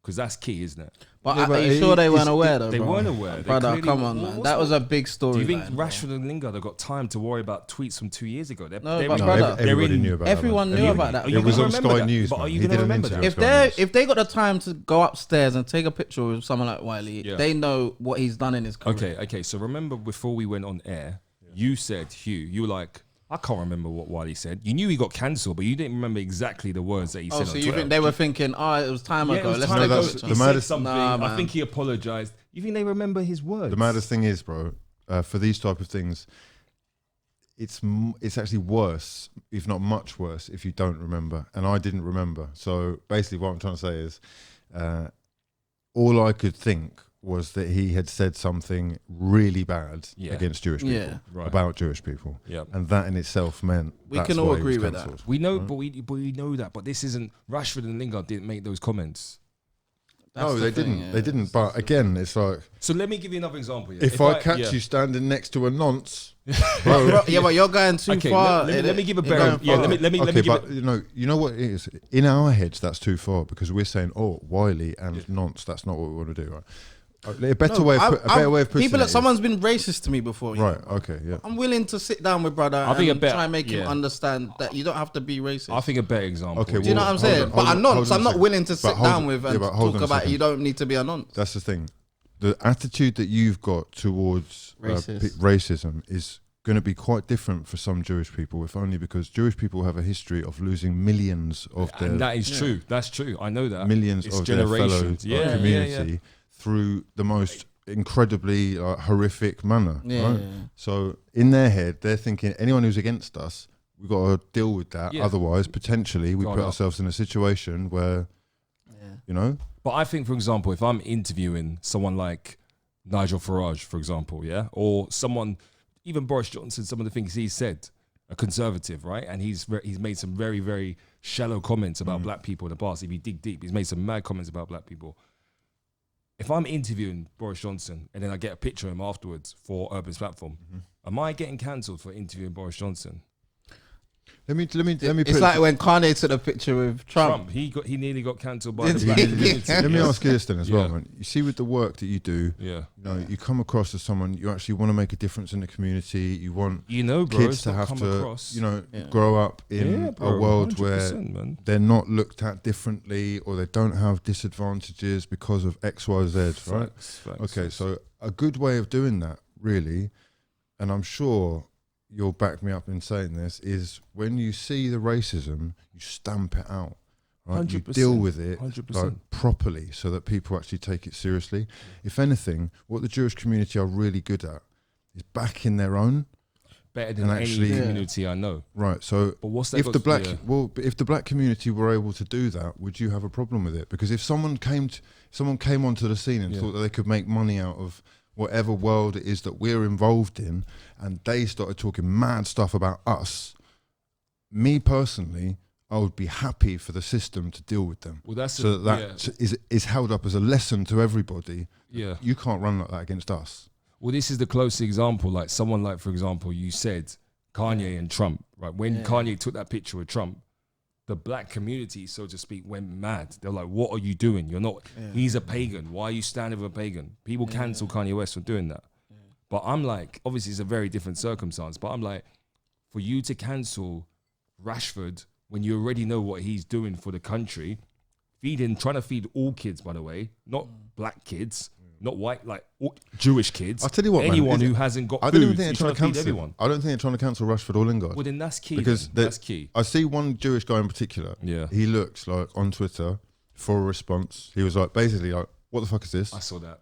Because that's key, isn't it? But are you sure they weren't aware though? They weren't aware. Brother, come on, man. That was a big story. Do you think Rashford and Lingard have got time to worry about tweets from 2 years ago? Everybody knew about that. Everyone knew about that. It was on Sky News. But are you going to remember that? If they got the time to go upstairs and take a picture with someone like Wiley, they know what he's done in his career. Okay. So remember before we went on air, you said, Hugh, you were like, I can't remember what Wiley said. You knew he got cancelled, but you didn't remember exactly the words that he said on Twitter. So you think they were thinking, it was time ago. Let's take a picture. He said something. I think he apologised. You think they remember his words? The maddest thing is, bro, for these type of things, it's actually worse, if not much worse, if you don't remember. And I didn't remember. So basically what I'm trying to say is all I could think was that he had said something really bad against Jewish people, about Jewish people, and that in itself meant we can all agree with that. We know, but we know that. But this isn't Rashford and Lingard didn't make those comments. No, they didn't. They didn't. But again, it's like. So let me give you another example. Yeah. If I catch you standing next to a nonce, bro, but you're going too far. Let me give a better. Yeah, let me give. But you know what it is in our heads. That's too far because we're saying, Wiley and nonce. That's not what we want to do, right? A better way of putting it. Someone's been racist to me before. Right. Okay. Yeah. I'm willing to sit down with brother and try and make him understand that you don't have to be racist. I think a better example. Okay. Do you know what I'm saying? But I'm not willing to sit down with and talk about you don't need to be a nonce. That's the thing. The attitude that you've got towards racism is going to be quite different for some Jewish people, if only because Jewish people have a history of losing millions of their. And that is true. That's true. I know that. Millions of their fellow community. Through the most incredibly horrific manner. Yeah, right? So in their head, they're thinking anyone who's against us, we've got to deal with that. Yeah. Otherwise, potentially, we put ourselves in a situation where, you know. But I think, for example, if I'm interviewing someone like Nigel Farage, for example, or someone, even Boris Johnson, some of the things he said, a conservative, right? And he's made some very, very shallow comments about black people in the past. If you dig deep, he's made some mad comments about black people. If I'm interviewing Boris Johnson and then I get a picture of him afterwards for Urban's platform, am I getting cancelled for interviewing Boris Johnson? Let me. It's like when Kanye took a picture with Trump. He nearly got cancelled by the black community. Let me ask you this then as well, man. You see, with the work that you do, you know, you come across as someone you actually want to make a difference in the community. You want bro, kids to have to, grow up in a world where they're not looked at differently or they don't have disadvantages because of X, Y, Z. Right? Okay, so a good way of doing that, really, and I'm sure you'll back me up in saying this, is when you see the racism, you stamp it out, right? You deal with it like, properly so that people actually take it seriously. If anything, what the Jewish community are really good at is backing their own. Better than any community I know. Right, so but what's that if the black community were able to do that, would you have a problem with it? Because if someone came onto the scene and thought that they could make money out of whatever world it is that we're involved in, and they started talking mad stuff about us, me personally, I would be happy for the system to deal with them. Well, that's is held up as a lesson to everybody. Yeah, you can't run like that against us. Well, this is the closest example. Like someone like, for example, you said Kanye and Trump, right? When Kanye took that picture with Trump, the black community, so to speak, went mad. They're like, what are you doing? You're not, he's a pagan. Why are you standing with a pagan? People cancel Kanye West for doing that. But I'm like, obviously it's a very different circumstance, but I'm like, for you to cancel Rashford when you already know what he's doing for the country, trying to feed all kids, by the way, not black kids, not white, like Jewish kids. I'll tell you what, anyone man, who hasn't got I food, don't think they're trying to cancel everyone. I don't think they're trying to cancel Rashford or Lingard. Well, then that's key. Because that's key. I see one Jewish guy in particular. Yeah, he looks like on Twitter for a response. He was like, basically, like, "What the fuck is this?" I saw that.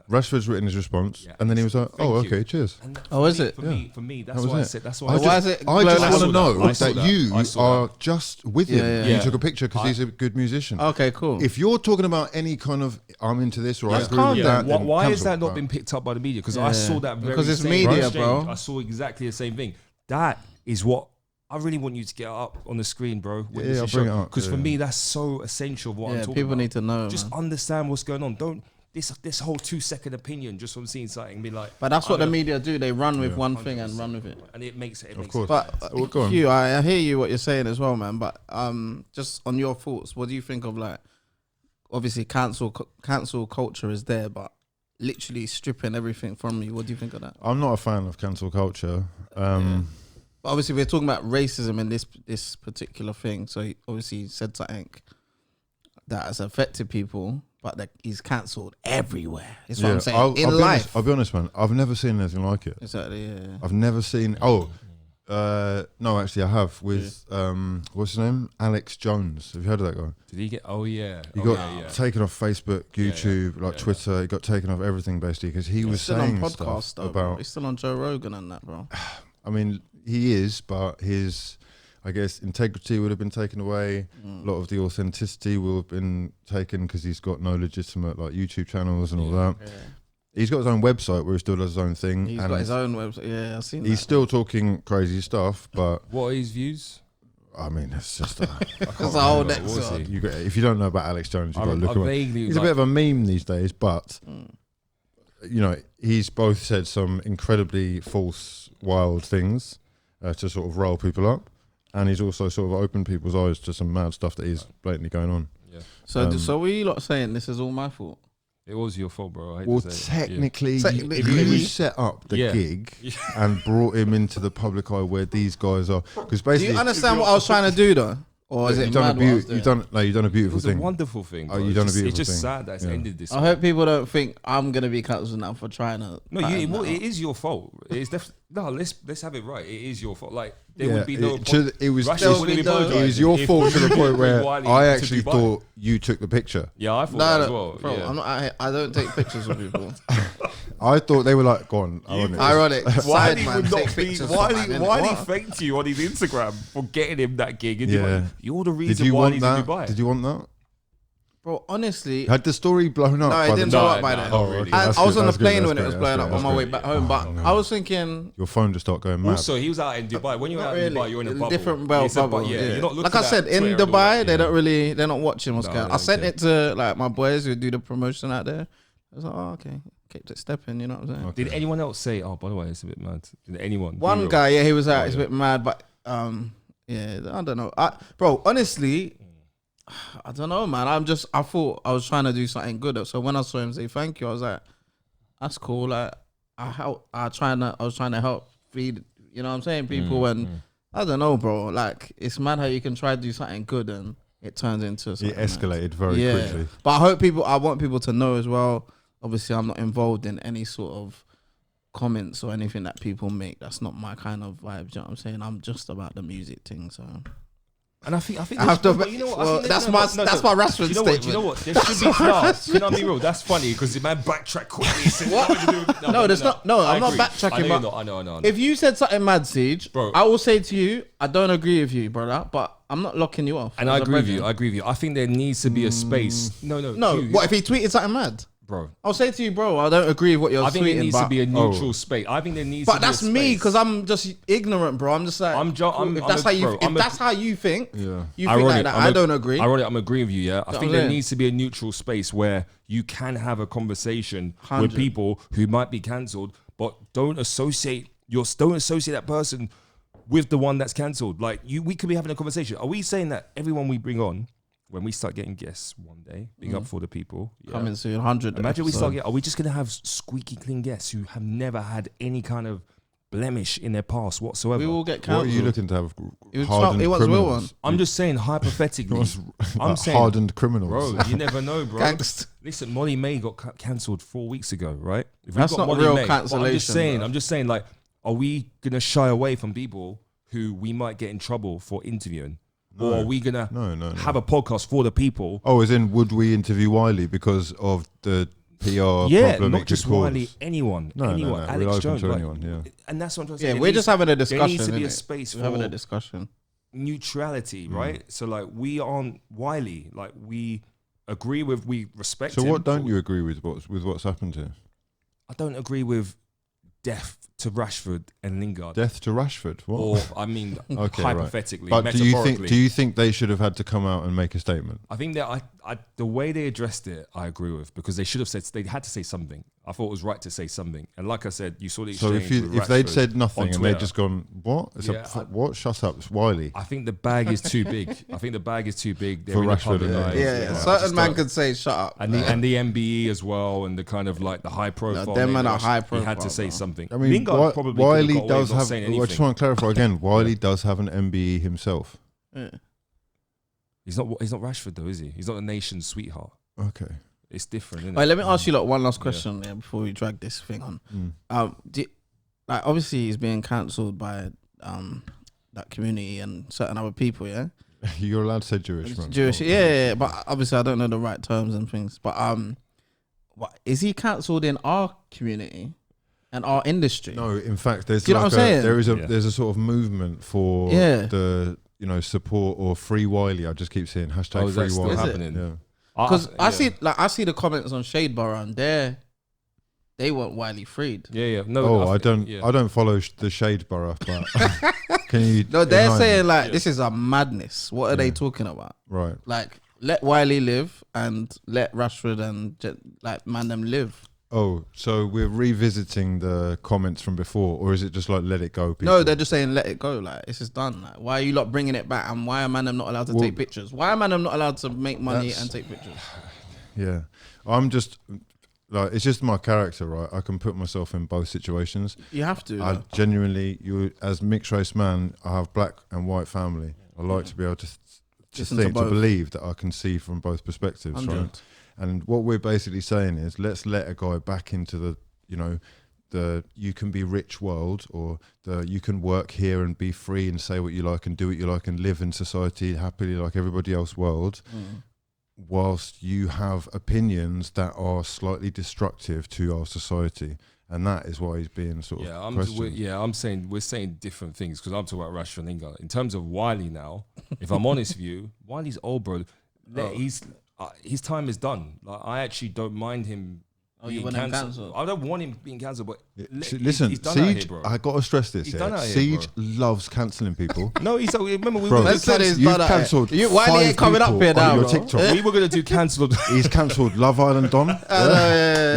Rashford's written his response, and then he was like, "Oh, okay, cheers." Is it? For me, that's why I said. That's why. Why is it? I just want to know that you are just with him. You took a picture because he's a good musician. Okay, cool. If you're talking about any kind of, I'm into this or I agree with that, why has that not been picked up by the media? Because I saw that because it's media, bro. I saw exactly the same thing. That is what I really want you to get up on the screen, bro. Yeah, I'll bring it up. Because for me, that's so essential. What I'm talking about. People need to know. Just understand what's going on. Don't. This whole 2-second opinion just from seeing something be like. But that's what the media do. They run with one thing and run with it, and it makes it. Of course. But Hugh, I hear you what you're saying as well, man. But just on your thoughts, what do you think of, like, obviously cancel culture is there, but literally stripping everything from you? What do you think of that? I'm not a fan of cancel culture. But obviously we're talking about racism in this particular thing. So he obviously said something that has affected people. But he's cancelled everywhere. That's what I'm saying. I'll be honest, man. I've never seen anything like it. Exactly, yeah. I've never seen... no, actually, I have with... what's his name? Alex Jones. Have you heard of that guy? Did he get... Oh, yeah. He got taken off Facebook, YouTube, Twitter. He got taken off everything, basically, because he was saying stuff about... He's still on Joe Rogan and that, bro. I mean, he is, but his... I guess integrity would have been taken away. A lot of the authenticity will have been taken because he's got no legitimate like YouTube channels and all that. Yeah. He's got his own website where he still does his own thing. He's got his own website. Yeah, I've seen that. He's still talking crazy stuff, but what are his views? I mean, it's just that's a whole next. If you don't know about Alex Jones, you've got to look him up. He's a bit of a meme these days, but you know, he's both said some incredibly false, wild things to sort of roll people up. And he's also sort of opened people's eyes to some mad stuff that is blatantly going on. Yeah. So were you lot saying this is all my fault? It was your fault, bro. Well, technically, you set up the gig and brought him into the public eye where these guys are. Because basically, do you understand what I was trying to do, though? Or is it you've done mad what I was doing? you've done a beautiful It's thing. a wonderful thing. Oh, you've done a beautiful It's just thing. sad that it's ended this way. I hope people don't think I'm gonna be cancelled now for trying to. No, it is your fault. It's definitely no. Let's have it right. It is your fault. Like there would be no. It was Rashford it was your fault to the point where Wiley I to actually Dubai. thought you took the picture. Yeah, I thought that as well. Bro, yeah. I'm not. I don't take pictures of people. I thought they were like, go on, Ironic. Wiley Side man, would take not be. pictures. Wiley thanked you on his Instagram for getting him that gig. And you're the reason why he's in Dubai. Did you want that? Bro, honestly, Had the story blown up? no, it didn't blow up by then. Oh, really? I was on the plane when it was That's blowing great, up that's on my way great. back home, but I was thinking. Your phone just started going mad. Also, he was out in Dubai. When you're Not out in really. Dubai, you're in a bubble. Different It's a bubble. yeah. You're not looking Like I said, at in Twitter and all Dubai, that. they're not watching what's No, going on. they I don't sent care. it to like my boys who do the promotion out there. I was like, oh, okay. Kept it stepping, you know what I'm saying? Okay. Did anyone else say, oh, by the way, it's a bit mad? Did anyone? One Be guy, real. yeah, he was out. Oh, He's yeah. a bit mad, but yeah, I don't know. Bro, honestly, I don't know, man. I thought I was trying to do something good. So when I saw him say thank you, I was like, that's cool. Like I was trying to help feed, you know what I'm saying, people. And I don't know, bro. Like it's mad how you can try to do something good and it turns into something. It escalated very quickly. But I want people to know as well. Obviously, I'm not involved in any sort of comments or anything that people make. That's not my kind of vibe. Do you know what I'm saying? I'm just about the music thing. So, And I think I have to. but you know what? I Well, think that's my Rashford statement. Do you know what? There should be class. You know what I mean, bro? That's funny because the man backtracked quickly. Said, What? No, there's not. No, I'm not agree. backtracking. I But know. I know. if you said something mad, Siege, Bro. I will say to you, I don't agree with you, brother. But I'm not locking you off. And I agree with you. I agree with you. I think there needs to be a space. No. No. What if he tweeted something mad? bro? I'll say to you, bro, I don't agree with what you're tweeting. I think there needs but, to be a neutral space. I think there needs. But to be that's a me space. because I'm just ignorant, bro. I'm just like, if that's how you think, you think like that. I don't agree. I'm agreeing with you. Yeah, I think there saying? needs to be a neutral space where you can have a conversation 100. with people who might be cancelled, but don't associate that person with the one that's cancelled. Like we could be having a conversation. Are we saying that everyone we bring on, when we start getting guests one day, big up for the people coming soon, 100. Imagine we start getting. Are we just gonna have squeaky clean guests who have never had any kind of blemish in their past whatsoever? We will get What cancelled. are you looking to have? He Hardened wants real criminals? one. I'm just saying hypothetically. I'm saying, hardened criminals. bro, you never know, bro. Gangst. Listen, Molly May got cancelled 4 weeks ago, right? If That's we've got not Molly real May, cancellation, I'm just saying, like, are we gonna shy away from people who we might get in trouble for interviewing? No. Or are we gonna No. have a podcast for the people? Oh, as in, would we interview Wiley because of the PR Yeah, problem? not just Wiley, anyone. No, Alex we're open Jones, to like, anyone. Yeah. and that's what I'm trying to say. Yeah, There we're needs- just having a There discussion. needs to be a innit? space We're having for a discussion. neutrality, right? So like we aren't Wiley, like we respect So him. what don't you agree with what's happened here? I don't agree with death to Rashford and Lingard. Death to Rashford. What? Or I mean, Okay, hypothetically, But do metaphorically. you think they should have had to come out and make a statement? I think that the way they addressed it, I agree with, because they should have said, they had to say something. I thought it was right to say something. And like I said, you saw the So exchange with if they'd Rashford said nothing on and they'd Twitter. just gone, what? What? Shut up, it's Wiley. I think the bag is too big. I think the bag is too big. They're For in the Rashford, public yeah. eye. Yeah, I certain just man don't- could say, "Shut up." And the MBE as well, and the kind of like the high profile. them name man are Rush, high He had to profile, say bro. something. I mean, Lingard probably could Wiley have got away does with not have. saying I anything. just want to clarify again. Wiley does have an MBE himself. Yeah. He's not Rashford though, is he? He's not the nation's sweetheart. Okay. It's different, isn't it? Wait, let me ask you like one last question before we drag this thing on. Like obviously he's being cancelled by that community and certain other people, yeah. You're allowed to say Jewish, man. Jewish, yeah, but obviously I don't know the right terms and things. But what is he cancelled in our community and our industry? No, in fact, there's Do you know like what I'm saying? there's a sort of movement for the support or free Wiley. I just keep seeing hashtag Oh, is free that still Wiley. happening? Yeah. Because I see the comments on Shadeborough and they want Wiley freed. Yeah. No. Oh, I don't follow the Shadeborough, but can you? No, they're enlighten saying me? like this is a madness. What are they talking about? Right. Like let Wiley live and let Rashford and man them live. Oh, so we're revisiting the comments from before, or is it just like let it go? People? No, they're just saying let it go. Like it's just done. Like why are you lot bringing it back? And why are man them not allowed to take pictures? Why are man them not allowed to make money and take pictures? Yeah, I'm just like it's just my character, right? I can put myself in both situations. You have to. I genuinely, as mixed race man, I have black and white family. I like to be able to to believe that I can see from both perspectives, 100. Right? And what we're basically saying is, let's let a guy back into the, you know, the you can be rich world, or the you can work here and be free and say what you like and do what you like and live in society happily like everybody else world, whilst you have opinions that are slightly destructive to our society. And that is why he's being sort of questioned. I'm saying we're saying different things, because I'm talking about Rashford and Lingard. In terms of Wiley now, if I'm honest with you, Wiley's old, bro. His time is done. Like, I actually don't mind him being cancelled. I don't want him being cancelled, but listen, he's done Siege, out here, bro. I got to stress this. Siege loves cancelling people. No, remember we bro, were you've cancelled. Wiley ain't coming up here now, bro. TikTok. We were gonna do cancelled. He's cancelled Love Island Don.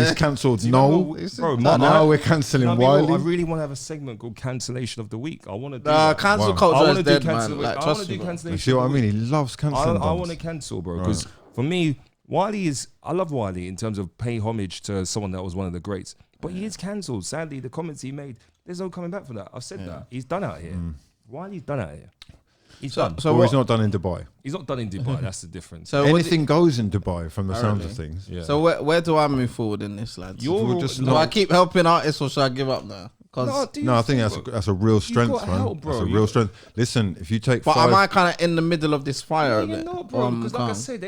He's cancelled Noel. Bro, now we're cancelling Wiley. I really want to have a segment called Cancellation of the Week. I want to do cancel culture is dead, man. I want to do cancellation. See what I mean? He loves cancelling. I want to cancel, bro, because for me, I love Wiley in terms of paying homage to someone that was one of the greats, but he is cancelled. Sadly, the comments he made, there's no coming back from that. I've said that. He's done out here. Wiley's done out here. He's done. Or he's not done in Dubai. He's not done in Dubai. That's the difference. So anything goes in Dubai from the sound of things. Yeah. So where do I move forward in this, lads? Do I keep helping artists, or should I give up now? No, I think that's a real strength, man. Help, bro. That's a real strength. Listen, if you take, am I kind of in the middle of this fire? You're not, bro. Because like I said,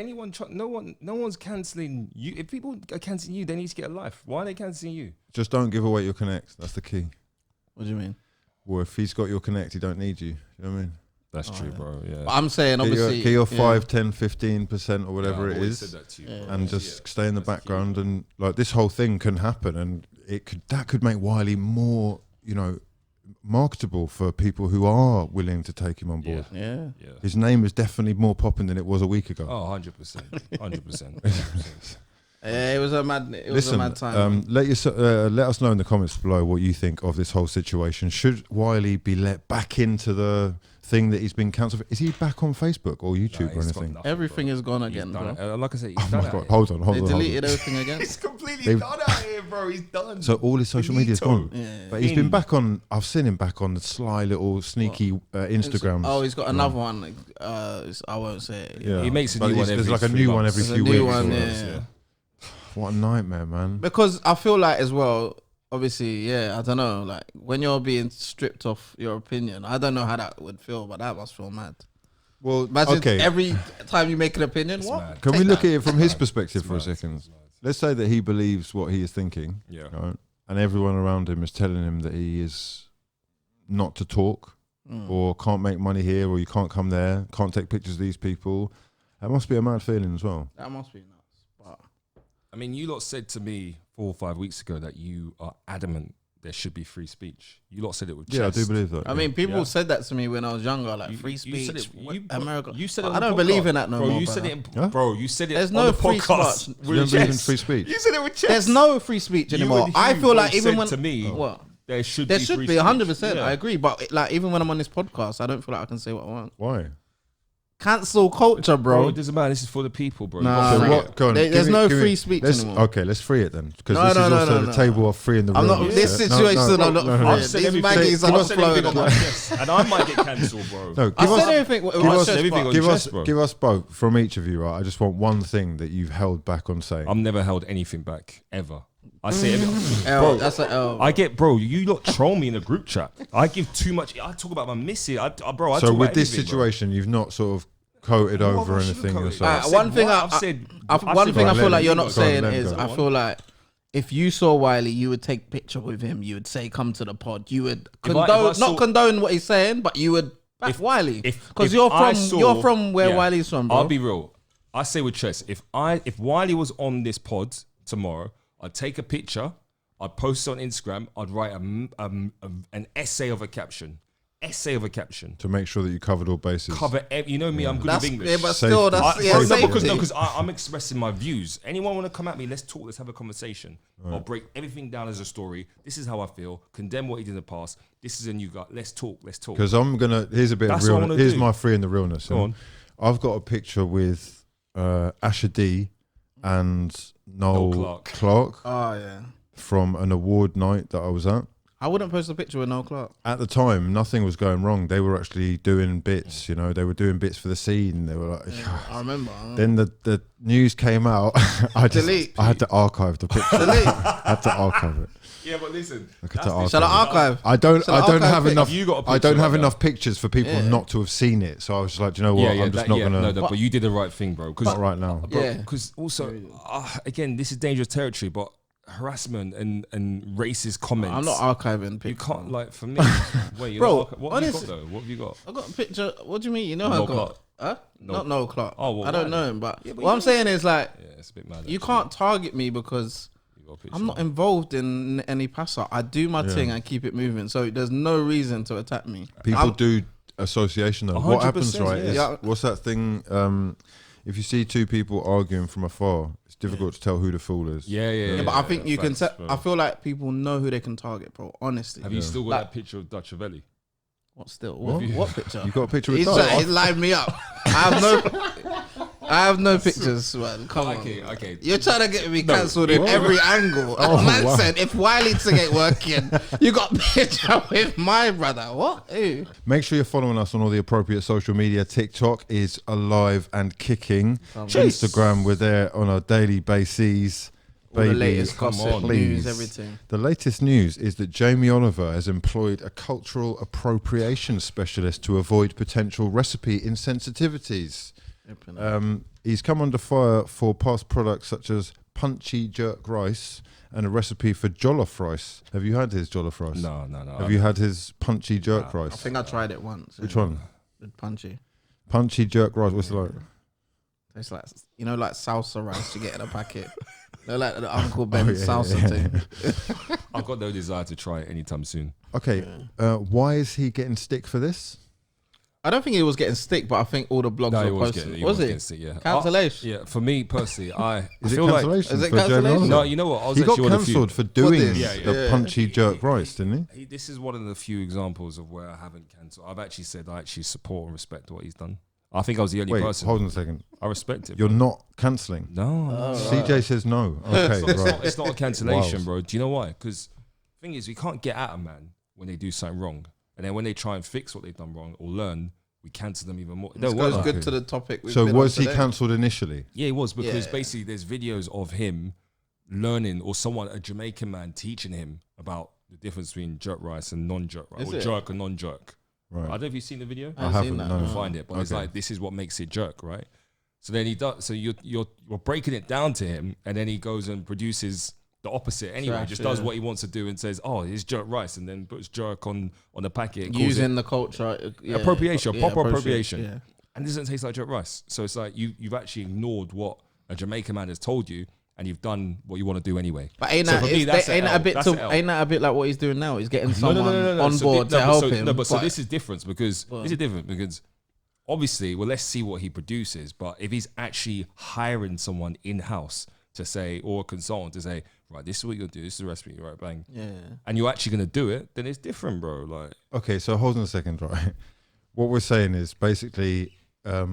no one's cancelling you. If people are cancelling you, they need to get a life. Why are they cancelling you? Just don't give away your connect. That's the key. What do you mean? Well, if he's got your connect, he don't need you. You know what I mean? That's true, bro. Yeah. But I'm saying, obviously, get your 5, 10, 15% or whatever it is, said that to you, and just stay in the background. And like, this whole thing can happen, and that could make Wiley more, you know, marketable for people who are willing to take him on board. Yeah. His name is definitely more popping than it was a week ago. Oh, 100%. 100%. Yeah, it was a mad time. Let us know in the comments below what you think of this whole situation. Should Wiley be let back into the thing that he's been cancelled? Is he back on Facebook or YouTube or anything? Everything is gone again, bro. Like I said, he's done it. Hold on. They deleted everything again. It's completely done out here, bro. He's done. So all his social media's gone. Yeah. But he's been back on. I've seen him back on the sly little sneaky Instagrams. Oh, he's got another one. I won't say it. Yeah. He makes a new one. There's like a new one every few weeks. Yeah. What a nightmare, man. Because I feel like as well, obviously, I don't know, like when you're being stripped of your opinion, I don't know how that would feel, but that must feel mad. Well, imagine every time you make an opinion, Can we look at it from his perspective for a second? Let's say that he believes what he is thinking, right? And everyone around him is telling him that he is not to talk, or can't make money here, or you can't come there, can't take pictures of these people. That must be a mad feeling as well. That must be nuts. But I mean, you lot said to me 4 or 5 weeks ago that you are adamant there should be free speech. You lot said it with chest. Yeah, I do believe that. I mean, people said that to me when I was younger, like free speech, America. You said it. I don't believe in that no more. You said it, bro. You said it. There's no free podcast. speech. You don't believe in free speech. You said it with chest. There's no free speech anymore. I feel like even when to me, what there should be 100%. I agree, but like even when I'm on this podcast, I don't feel like I can say what I want. Why? Cancel culture, bro. It doesn't matter. This is for the people, bro. There's no free speech anymore. Okay, let's free it then, because this is also the table of freeing the room. I'm not this situation. I'm not free. These maggies are not flowing. And I might get cancelled, bro. No, give us both from each of you, right? I just want one thing that you've held back on saying. I've never held anything back ever. I say L, that's an L. I get, bro. You lot troll me in a group chat. I give too much. I talk about my missus. So with this situation, you've not sort of coated over anything yourself. One thing I feel like you're not saying is I feel like if you saw Wiley, you would take a picture with him. You would say, "Come to the pod." You would not condone what he's saying, but you would back Wiley because you're from where Wiley's from, bro. I'll be real. I say with Chess, if Wiley was on this pod tomorrow, I'd take a picture, I'd post it on Instagram, I'd write an essay of a caption. To make sure that you covered all bases. You know me, I'm good with English. Yeah, but still, because I'm expressing my views. Anyone want to come at me, let's talk, let's have a conversation. Right. I'll break everything down as a story. This is how I feel. Condemn what he did in the past. This is a new guy. Let's talk. Because here's a bit of realness. Here's my free in the realness. Go on. I've got a picture with Asher D and Noel Clark. Oh, yeah. From an award night that I was at. I wouldn't post a picture with no clock. At the time, nothing was going wrong. They were actually doing bits, you know. They were doing bits for the scene. They were like, I remember. Then the news came out. I had to archive the picture. I had to archive it. Yeah, but listen. Shall I archive? I don't have enough. I don't have enough pictures for people not to have seen it. So I was like, do you know what? I'm just not gonna. No, but you did the right thing, bro. Not right now. Because also, again, this is dangerous territory. But harassment and racist comments. I'm not archiving pictures. You can't, like, for me. Wait, bro, what have you got though? What have you got? I got a picture. What do you mean? You know No I got. clock. Huh? No. Not no clock. Oh, well, I don't why? know him, but Yeah, but what I'm saying is like, Yeah, it's a bit mad. you can't target me because I'm not involved in any passer. I do my thing and keep it moving. So there's no reason to attack me. People do association though. What happens, right? Is, what's that thing? If you see two people arguing from afar, it's difficult to tell who the fool is. Yeah, but I think you can. I feel like people know who they can target, bro. Honestly. Have you still got that picture of Dutch Avelli? What still? What picture? You got a picture of He's lined me up. I have no pictures, man. Come on. Okay. You're trying to get me cancelled in every angle. Man said, if Wiley thing ain't working, you got a picture with my brother. What? Ew. Make sure you're following us on all the appropriate social media. TikTok is alive and kicking. Instagram, we're there on a daily basis. All the latest gossip, news, everything. The latest news is that Jamie Oliver has employed a cultural appropriation specialist to avoid potential recipe insensitivities. He's come under fire for past products such as punchy jerk rice and a recipe for jollof rice. Have you had his jollof rice? No. Have you had his punchy jerk rice? I think I tried it once. Which one? The punchy. Punchy jerk rice. What's it like? It's like, you know, like salsa rice you get in a packet. They're like the Uncle Ben's salsa thing. I've got no desire to try it anytime soon. Okay, why is he getting stick for this? I don't think he was getting stick, but I think all the blogs were posting. Was it? Stick, yeah. Cancellation? Yeah, for me personally, I Is it feel like... cancellation? Is it cancellation? No, you know what? I was He got actually on a few- cancelled for doing this? the punchy jerk rice, didn't he? This is one of the few examples of where I haven't cancelled. I've actually said I actually support and respect what he's done. I think I was the only person. Hold on a second. I respect it. You're not cancelling? No. CJ says no. Okay, It's not a cancellation, bro. Do you know why? Because the thing is, we can't get at a man when they do something wrong. And then when they try and fix what they've done wrong or learn, we cancel them even more. This goes good to the topic. So was he cancelled initially? Yeah, he was, because basically there's videos of him learning, or someone, a Jamaican man, teaching him about the difference between jerk rice and non-jerk rice, or jerk and non-jerk. Right. I don't know if you've seen the video. I haven't. No. Find it, but it's like, this is what makes it jerk, right? So then he does. So you're breaking it down to him, and then he goes and produces the opposite anyway. Just does what he wants to do and says, "Oh, it's jerk rice," and then puts jerk on the packet. Using the culture, appropriation, proper appropriation, and it doesn't taste like jerk rice. So it's like you've actually ignored what a Jamaican man has told you, and you've done what you want to do anyway. But ain't that a bit like what he's doing now? He's getting someone on board to help him. No, but so this is different because obviously, well, let's see what he produces. But if he's actually hiring someone in house to say, or a consultant to say, right, this is what you're gonna do. This is the recipe, right? Bang. Yeah. And you're actually gonna do it, then it's different, bro. Like, okay, so hold on a second, right? What we're saying is basically,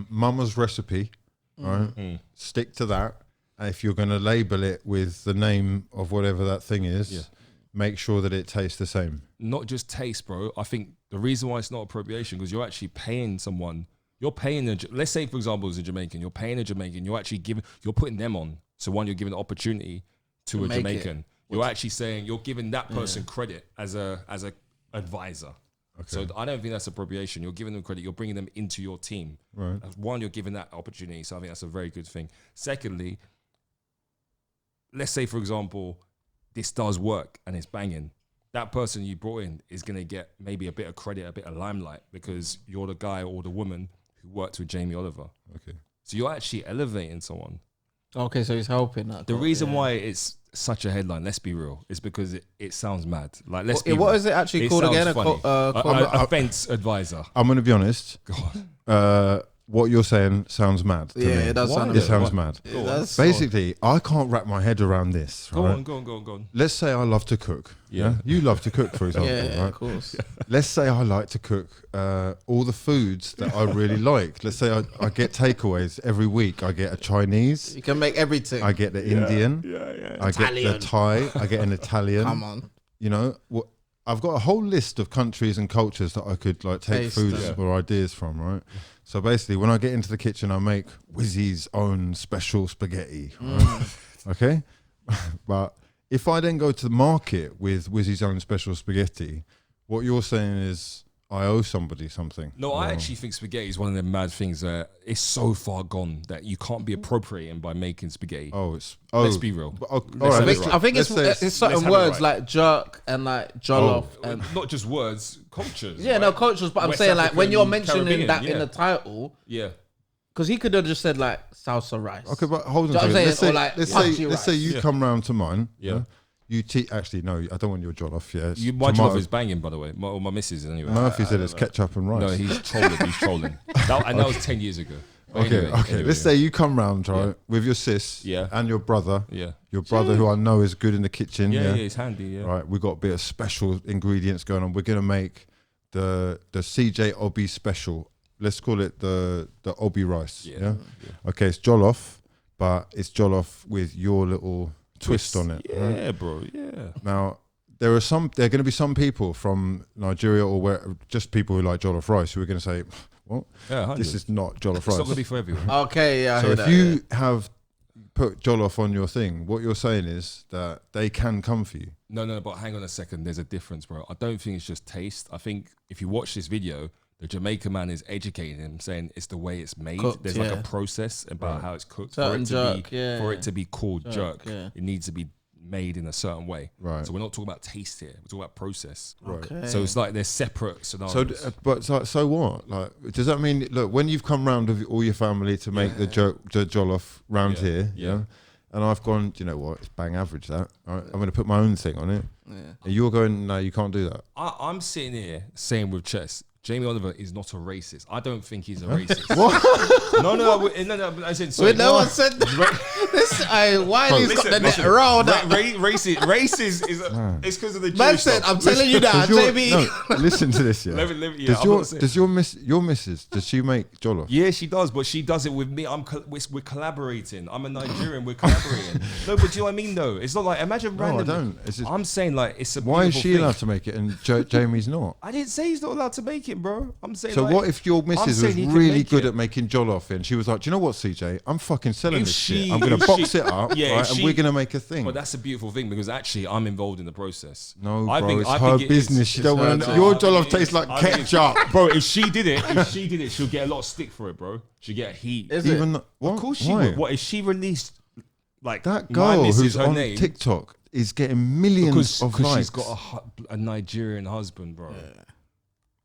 mama's recipe, right? Stick to that. If you're going to label it with the name of whatever that thing is, make sure that it tastes the same. Not just taste, bro. I think the reason why it's not appropriation, because you're actually paying someone. You're paying let's say, for example, as a Jamaican, you're paying a Jamaican. You're actually you're putting them on. So one, you're giving the opportunity to a Jamaican. You're actually saying you're giving that person credit as a advisor. Okay. So I don't think that's appropriation. You're giving them credit. You're bringing them into your team. Right. One, you're giving that opportunity. So I think that's a very good thing. Secondly, let's say, for example, this does work and it's banging. That person you brought in is going to get maybe a bit of credit, a bit of limelight, because you're the guy or the woman who worked with Jamie Oliver. Okay. So you're actually elevating someone. Okay, so he's helping. The reason why it's such a headline, let's be real, is because it sounds mad. Like, let's be what real. is it actually called again? Offense advisor. I'm going to be honest. What you're saying sounds mad to me. It does sound It sounds mad. Basically, I can't wrap my head around this. Go right? on. Let's say I love to cook. Yeah. You love to cook, for example, right? Of course. Let's say I like to cook all the foods that I really like. Let's say I get takeaways every week. I get a Chinese. You can make everything. I get the Indian. I Italian. get the Thai. I get an Italian. Come on. You know, I've got a whole list of countries and cultures that I could like take foods or ideas from, right? So basically, when I get into the kitchen, I make Wizzy's own special spaghetti, right? Okay? But if I then go to the market with Wizzy's own special spaghetti, what you're saying is I owe somebody something. No, I actually think spaghetti is one of the mad things that it's so far gone that you can't be appropriating by making spaghetti. Let's be real. I think it's certain words like jerk and like jollof and not just words, cultures. Yeah, no cultures. But I'm saying like when you're mentioning that in the title, because he could have just said like salsa rice. Okay, but hold on. Let's say you come round to mine. Yeah. You actually no, I don't want your jollof. Yeah, my jollof is banging, by the way. My missus anyway. Murphy said it's ketchup and rice. No, he's trolling. That was 10 years ago. Okay. Let's say you come round, right, with your sis, and your brother, your brother who I know is good in the kitchen. Yeah, he's handy. Yeah, right. We've got a bit of special ingredients going on. We're gonna make the CJ Obi special. Let's call it the Obi rice. Yeah. Okay, it's jollof, but it's jollof with your little twist on it. Yeah, right? bro. Yeah. Now there are going to be some people from Nigeria or just people who like jollof rice who are going to say, "What? Yeah, this is not jollof rice." It's not going to be for everyone. Okay, yeah. So if you have put jollof on your thing, what you're saying is that they can come for you. No. But hang on a second. There's a difference, bro. I don't think it's just taste. I think if you watch this video, the Jamaican man is educating him, saying it's the way it's made. Cooked, there's like a process about how it's cooked. For it to be called jerk, it needs to be made in a certain way. Right. So we're not talking about taste here. We're talking about process. Right. Okay. So it's like they're separate scenarios. So what? Like, does that mean, look, when you've come round with all your family to make the jollof round here, and I've gone, you know what, it's bang average that. Right? I'm going to put my own thing on it. Yeah. And you're going, no, you can't do that. I'm sitting here saying with chess, Jamie Oliver is not a racist. I don't think he's a racist. What? No. I said sorry. No one said this. Wiley's got the net wrong. Race is it's because of the Jewish man said, I'm telling you now, Jamie. No, listen to this. Yeah. Does your missus? Does she make jollof? Yeah, she does, but she does it with me. We're collaborating. I'm a Nigerian. We're collaborating. No, but do you know what I mean? Though it's not like imagine randomly. No, I don't. I'm saying like it's a. Why is she allowed to make it and Jamie's not? I didn't say he's not allowed to make it, bro. I'm saying. So what if your missus was really good at making jollof and she was like, do you know what, CJ? I'm fucking selling this shit. I'm going to box it up, right, and we're going to make a thing. But that's a beautiful thing because actually I'm involved in the process. No, bro, it's her business. She don't want your jollof tastes like ketchup, bro. If she did it, she'll get a lot of stick for it, bro. She'll get heat. Of course she would. What if she released like that girl who's on TikTok is getting millions of likes because she's got a Nigerian husband, bro. Yeah.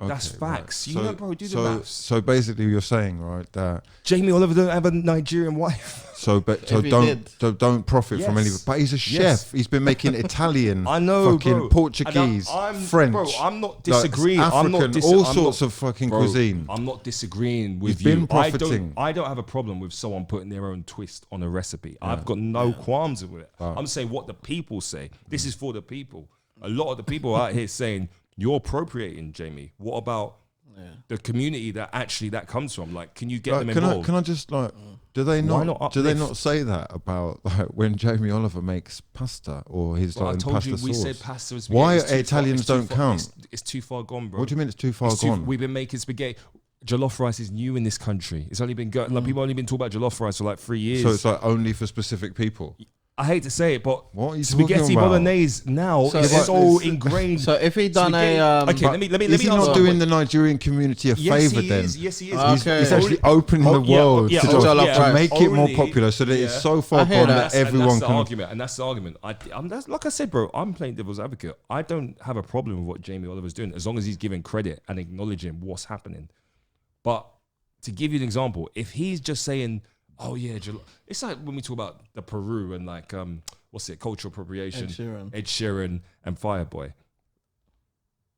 That's facts. Right. You know, bro, do the maths. So basically you're saying, right, that Jamie Oliver don't have a Nigerian wife. So don't profit from any. But he's a chef. He's been making Italian, fucking Portuguese, French. Bro, I'm not disagreeing. Like African, all sorts of fucking cuisine. I'm not disagreeing with you. Been profiting. I don't have a problem with someone putting their own twist on a recipe. I've got no qualms with it. I'm saying what the people say. This is for the people. A lot of the people out here saying, you're appropriating, Jamie. What about the community that comes from? Like, can you get them involved? Can I just like, do they not say that about like when Jamie Oliver makes pasta or his like pasta sauce? We said pasta was why Italians don't count? It's too far gone, bro. What do you mean it's too far gone? We've been making spaghetti. Jollof rice is new in this country. It's only been like people only been talking about jollof rice for like 3 years. So it's like only for specific people. I hate to say it, but what are you spaghetti bolognese now is so ingrained. So if he done let me is he not doing the Nigerian community a favour then? Yes, he is. Okay. He's actually opening the world to make it more popular so that it's so far gone that everyone can. And that's the argument. That's like I said, bro. I'm playing devil's advocate. I don't have a problem with what Jamie Oliver's doing as long as he's giving credit and acknowledging what's happening. But to give you an example, if he's just saying, oh yeah, it's like when we talk about the Peru and like cultural appropriation, Ed Sheeran and Fireboy,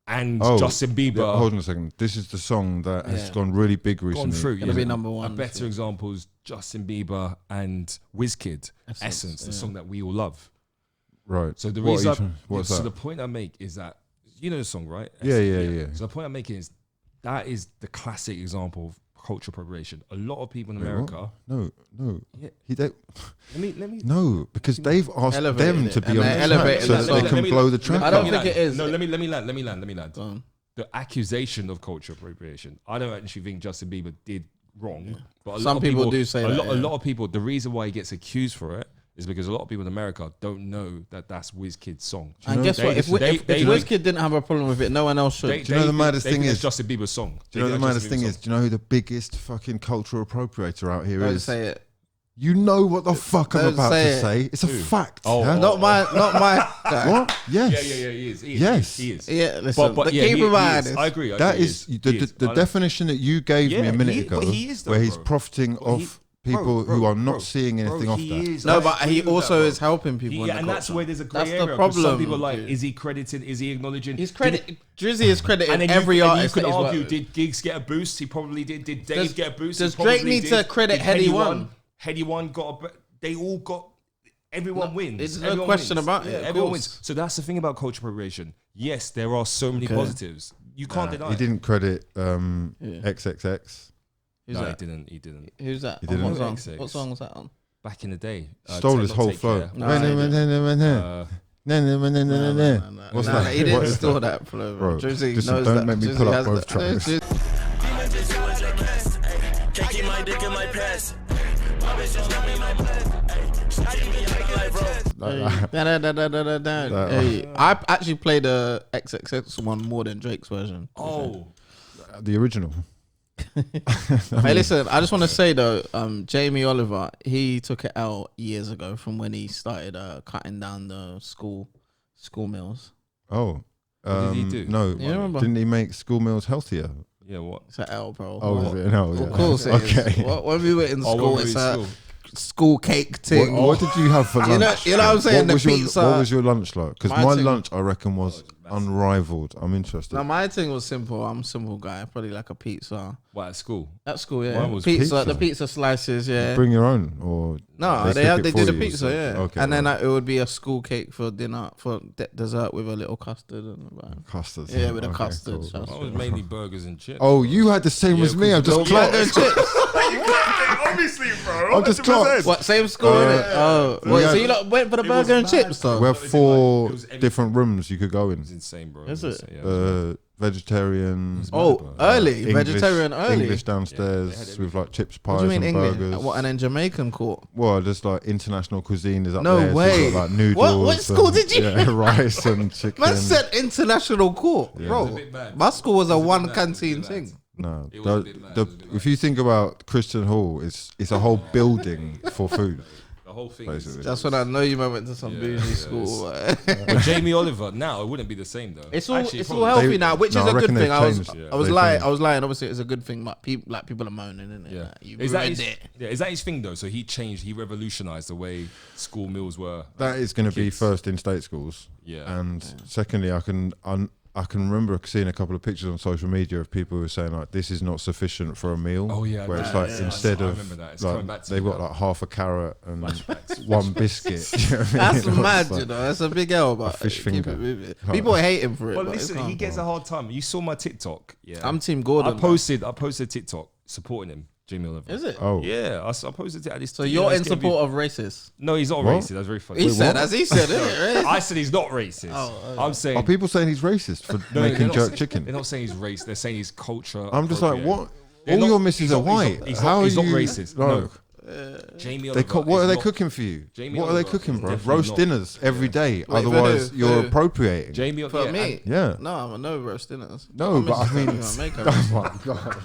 and Justin Bieber. Yeah, hold on a second. This is the song that has gone really big recently. Gone through, gonna be number one. A better example is Justin Bieber and Wizkid, Essence, the song that we all love. Right. So the reason, so the point I make is that you know the song, right? Yeah. So the point I'm making is that is the classic example of cultural appropriation. A lot of people in America. No. Yeah. Let me. No, because they've asked them to be on the track so that they can blow the track. I don't think it is. No, let me land. The accusation of cultural appropriation. I don't actually think Justin Bieber did wrong, but some people do say that. A lot of people. The reason why he gets accused for it is because a lot of people in America don't know that that's Wizkid's song. And guess what? If Wizkid didn't have a problem with it, no one else should. Do you know the maddest thing is Justin Bieber's song? Do you know the maddest thing is? Do you know who the biggest fucking cultural appropriator out here is? Don't say it. You know what the fuck I'm about to say. It's a fact. Not my guy. What? Yes. Yeah, he is. Yes. He is. Yeah, listen, but keep in mind. I agree. That is the definition that you gave me a minute ago, where he's profiting off people who are not seeing anything off that. No, but he also is helping people. And that's where there's a grey area. That's the problem. Some people are like, is he credited? Is he acknowledging? Drizzy is credited and every artist. You could argue, did Giggs get a boost? He probably did. Did Dave get a boost? Does Drake need to credit Heady One? Heady One got a. They all got. Everyone wins. There's no question about it. Everyone wins. So that's the thing about cultural appropriation. Yes, there are so many positives. You can't deny. He didn't credit XXX. No, he didn't. Who's that? He didn't. What song was that on? Back in the day. Stole his whole flow. What's that? He didn't steal that flow. Bro, Drizzy listen, knows don't that. make me pull up both tracks. Can't keep my dick in my pants. I actually played the XXX one more than Drake's version. Oh, the original. Hey, listen, I just want to say though, Jamie Oliver, he took it out years ago from when he started cutting down the school meals. Oh, what did he do? No, You remember? didn't he make school meals healthier? Yeah, what? It's an L, bro. Oh, is it? No, Of course it is. When we were in school, it's a school cake thing. What did you have for lunch? You know what I'm saying? What was, the pizza. what was your lunch like? Because My my thing- lunch, I reckon, was unrivaled. I'm interested. No, my thing was simple. I'm a simple guy. Probably like a pizza. What, at school? At school, yeah. Mine was Pizza, pizza. the pizza slices, yeah. Bring your own, or No, they cook it do for the you? pizza, yeah. Okay, and then right. it would be a school cake for dinner, for dessert with a little custard. And Custard. yeah, with a Okay, custard. cool. Just- I was mainly burgers and chips. Oh, you had the same as me. I'm just Burger and clocked. chips. Obviously, bro. I'm just clocked. What, same school, innit? Oh, wait, so you lot went for the burger and chips, though? We have It 4 was everything. different rooms you could go in. It was insane, bro. Is it? Yeah, Vegetarian. Oh, early, English- vegetarian early. English downstairs with like chips, What pies, do you mean and English? burgers. What, and then Jamaican court? Well, there's like international cuisine is up No there. So way. you've got, like noodles. What school did you- Yeah, rice and chicken. Man said international court, bro. a bit mad. My school was a one mad, it was a canteen bit thing. No, It was a bit mad, it was a bit if you think about Christian Hall, it's a whole building for food. The whole thing. Is, Basically. That's when I know you man went to some bougie school. but Jamie Oliver now it wouldn't be the same though. It's all Actually, it's probably- all healthy now, which No, is I a good reckon thing. they've I was changed. I was They've lying. changed. I was lying. Obviously, it's a good thing, but people are moaning, isn't it? Yeah. Like, you Is that ruined his, it. yeah, is that his thing though? So he changed, he revolutionized the way school meals were. That is going to be kids. first in state schools. Yeah. And secondly, I can remember seeing a couple of pictures on social media of people who were saying like, this is not sufficient for a meal. Oh, yeah, where it's yeah, like yeah. instead I of remember that. It's coming back like to they've me got now. like half a carrot and one biscuit. You know what I mean? That's You know, mad, it's like- you know. That's a big L, but fish keep finger. it moving. People hate him for it. But but listen, it's he calm. gets a hard time. You saw my TikTok. Yeah. I'm Team Gordon. I posted TikTok supporting him, Jamie Oliver. Is it? Oh, Yeah, I posted it at this. So you're in support of racists? No, he's not What? racist. That's very funny. He said, as he said, isn't it? I said he's not racist. I'm saying are people saying he's racist for No, making they're not jerk saying- chicken? They're not saying he's racist. They're saying he's culture. I'm just like, appropriate. what? They're All not- your misses he's are not- he's white. not- he's How not- he's are not you? racist. No. No. Jamie They Oliver. what are is they not- cooking for you? Jamie What are they Oliver cooking, is bro? definitely Roast not- dinners every day. Wait, Otherwise, for you're who? appropriating. Jamie For yeah, me? Yeah. No, I'm a no roast dinners. No, My but I missus mean, don't even make a roast. oh my god.